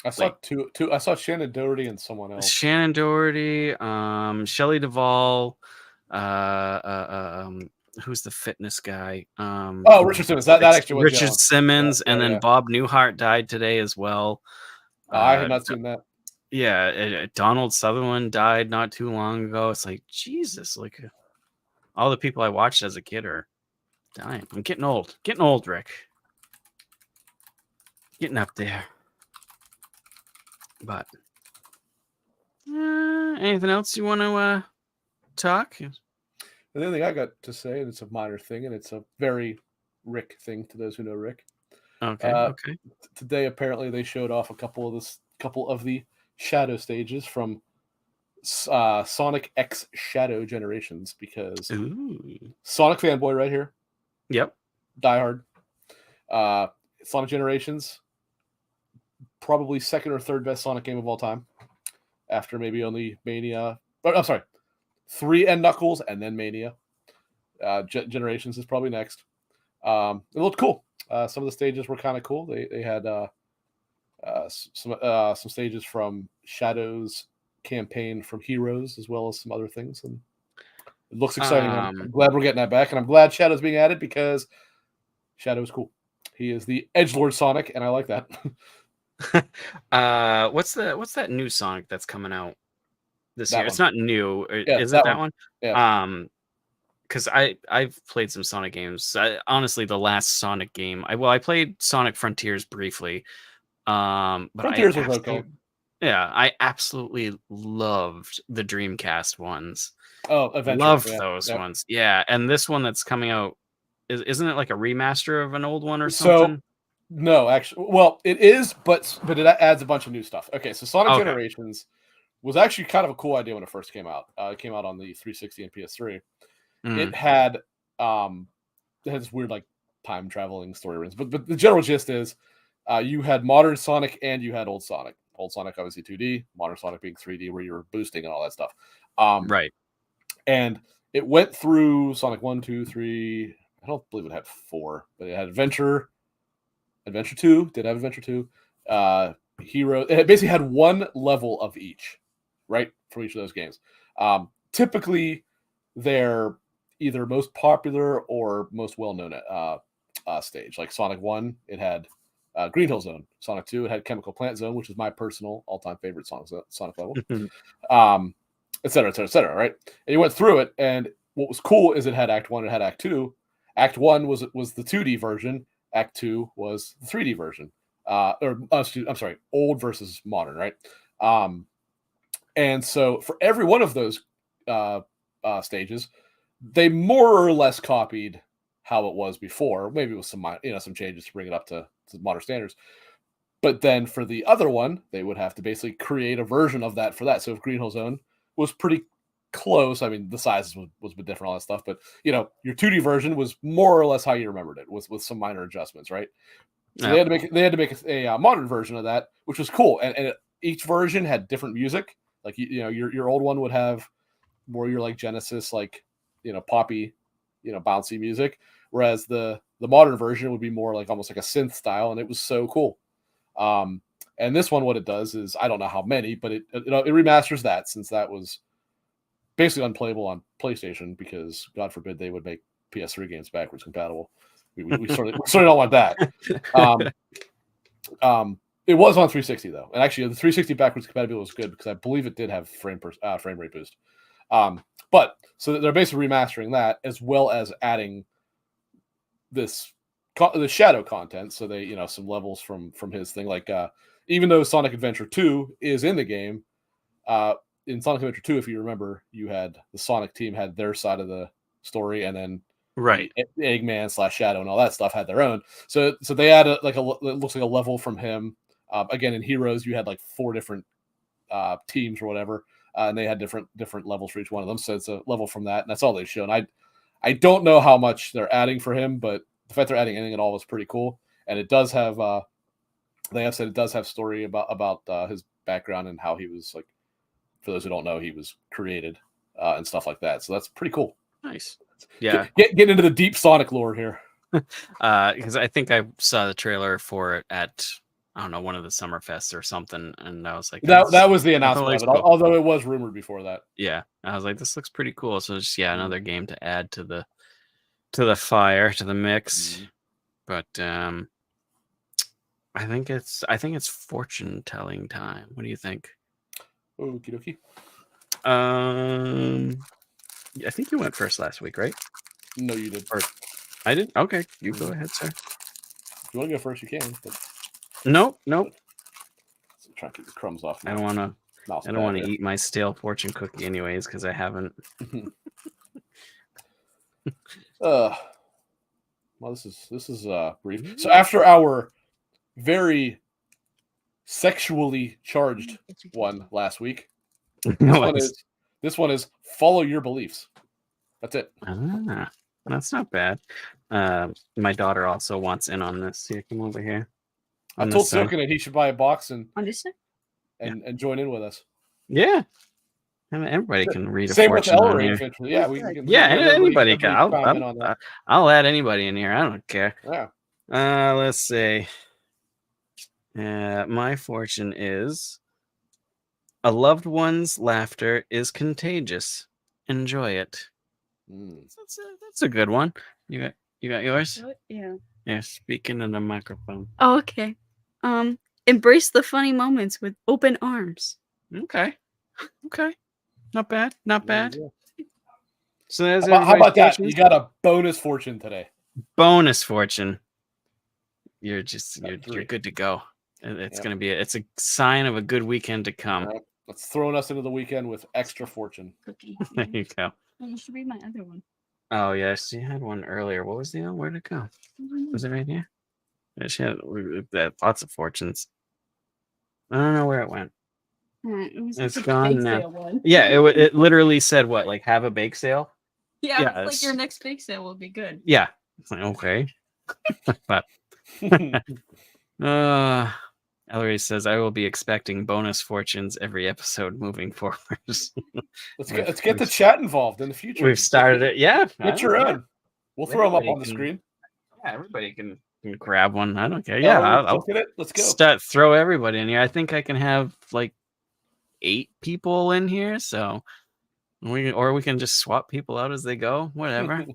I saw Like two. I saw Shannon Doherty and someone else. Shannon Doherty, Shelley Duvall, who's the fitness guy? Oh, Richard Simmons. That actually was the other Richard one. Yeah, Simmons, yeah, and then yeah. Bob Newhart died today as well. I had Uh, not seen that. yeah, Donald Sutherland died not too long ago. It's like Jesus, like all the people I watched as a kid are dying. I'm getting old, Rick. Getting up there. But anything else you want to talk? And the other thing I got to say, and it's a minor thing, and it's a very Rick thing to those who know Rick. Okay, Uh, okay. Today, apparently, they showed off a couple of the shadow stages from Sonic X Shadow Generations, because Ooh. Sonic fanboy right here, Yep. diehard. Sonic Generations, probably second or third best Sonic game of all time, after maybe only Mania. I'm sorry, 3 and Knuckles, and then Mania. Generations is probably next. It looked cool. Some of the stages were kind of cool. They had some stages from Shadow's campaign from Heroes, as well as some other things, and it looks exciting. I'm glad we're getting that back, and I'm glad Shadow's being added because Shadow's cool. He is the edgelord Sonic, and I like that. What's that new Sonic that's coming out this That year? one. It's not new. Yeah, Is it that one? Yeah. Because I've played some Sonic games. Honestly, the last Sonic game, I played Sonic Frontiers briefly. But Frontiers was okay. I absolutely loved the Dreamcast ones. Oh, Adventure. Loved Yeah, those yeah. ones. Yeah, and this one that's coming out isn't it like a remaster of an old one or So something? no, actually, well, it is, but it adds a bunch of new stuff. Okay, so Sonic Okay. Generations was actually kind of a cool idea when it first came out. It came out on the 360 and PS3. It had this weird like time traveling story rings, but the general gist is you had modern Sonic and you had old Sonic. Old Sonic obviously 2D, modern Sonic being 3D, where you were boosting and all that stuff. Right. And it went through Sonic 1, 2, 3. I don't believe it had 4, but it had Adventure 2, did have Adventure 2, Hero. It basically had one level of each, right, for each of those games. Typically, they're either most popular or most well-known stage. Like Sonic 1, it had Green Hill Zone. Sonic 2, it had Chemical Plant Zone, which is my personal all-time favorite Sonic level. Et cetera, et cetera, et cetera, right? And you went through it, and what was cool is it had Act 1, it had Act 2. Act 1 was the 2D version. Act 2 was the 3D version. I'm sorry, old versus modern, right? And so for every one of those stages, they more or less copied how it was before, maybe with some changes to bring it up to modern standards. But then for the other one, they would have to basically create a version of that for that. So if Green Hill Zone was pretty close, I mean, the sizes was a bit different, all that stuff, but your 2D version was more or less how you remembered it, with some minor adjustments, right? So they had to make a modern version of that, which was cool, and each version had different music. Like your old one would have more your like Genesis, like poppy, bouncy music, whereas the modern version would be more like almost like a synth style, and it was so cool. And this one, what it does is, I don't know how many, but it remasters that, since that was basically unplayable on PlayStation, because God forbid they would make PS3 games backwards compatible. We certainly don't want that. It was on 360 though, and actually the 360 backwards compatibility was good, because I believe it did have frame rate boost. But so they're basically remastering that, as well as adding the shadow content. So they some levels from his thing, like even though Sonic Adventure 2 is in the game, in Sonic Adventure 2, if you remember, you had the Sonic team had their side of the story, and then right. Eggman / Shadow and all that stuff had their own. So they had it looks like a level from him. Again, in Heroes, you had like 4 different teams or whatever. and they had different levels for each one of them. So it's a level from that, and that's all they've shown. I don't know how much they're adding for him, but the fact they're adding anything at all is pretty cool. And it does have they have said it does have story about his background and how he was, like, for those who don't know, he was created and stuff like that. So that's pretty cool. Nice. Yeah. Get into the deep Sonic lore here. Because I think I saw the trailer for it at, I don't know, one of the summer fests or something, and I was like, that was the announcement of it, cool. although it was rumored before that. Yeah, I was like, this looks pretty cool. So just another game to add to the fire, to the mix. But I think it's fortune telling time. What do you think? Okie dokie. I think you went first last week, right? No, you did. Or I did. Okay, you go ahead, sir. If you want to go first, you can. But... Nope. So try to keep the crumbs off. I don't want to eat my stale fortune cookie, anyways, because I haven't. Well, this is brief. So after our very sexually charged one last week, this one is follow your beliefs. That's it. That's not bad. My daughter also wants in on this. Here, come over here. I told Silken that he should buy a box and join in with us. Yeah. Everybody can read a Same fortune with on here. Yeah, we can. Yeah, anybody can. I'll add anybody in here. I don't care. Yeah. Let's see. My fortune is a loved one's laughter is contagious. Enjoy it. That's a good one. You got yours? Yeah. Yeah, speaking in the microphone. Oh, okay. Embrace the funny moments with open arms. Okay. Not bad. So how about that? You got a bonus fortune today. Bonus fortune. You're good to go. It's gonna be it's a sign of a good weekend to come. Right. Let's throw us into the weekend with extra fortune. There you go. Oh, you should read my other one. Oh yes, you had one earlier. What was the other? Where'd it go? Was it right here? Yeah, she had lots of fortunes. I don't know where it went. It's gone now. Yeah, it literally said what, like have a bake sale? Yeah, it's like your next bake sale will be good. Yeah. It's like, okay. But Ellery says I will be expecting bonus fortunes every episode moving forward. Let's get the chat involved in the future. We've started it. Yeah. Get your own. We'll throw them up on the screen. Yeah, everybody can grab one. I don't care. Yeah, I'll get it. Let's go. Throw everybody in here. I think I can have like 8 people in here, so we can just swap people out as they go. Whatever.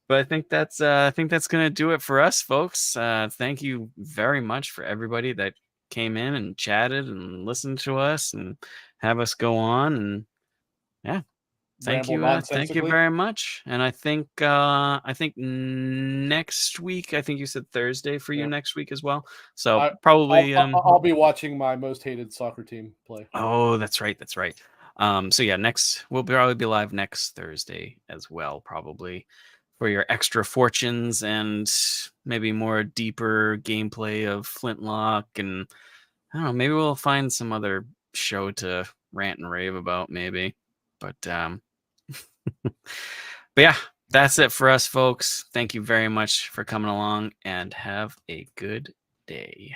But I think that's gonna do it for us, folks. Thank you very much for everybody that came in and chatted and listened to us and have us go on. And yeah, thank you very much. And I think next week, I think you said Thursday for you next week as well. So probably I'll be watching my most hated soccer team play. Oh, that's right. So yeah, we'll probably be live next Thursday as well, probably, for your extra fortunes and maybe more deeper gameplay of Flintlock. And I don't know, maybe we'll find some other show to rant and rave about, maybe. But but yeah, that's it for us, folks. Thank you very much for coming along and have a good day.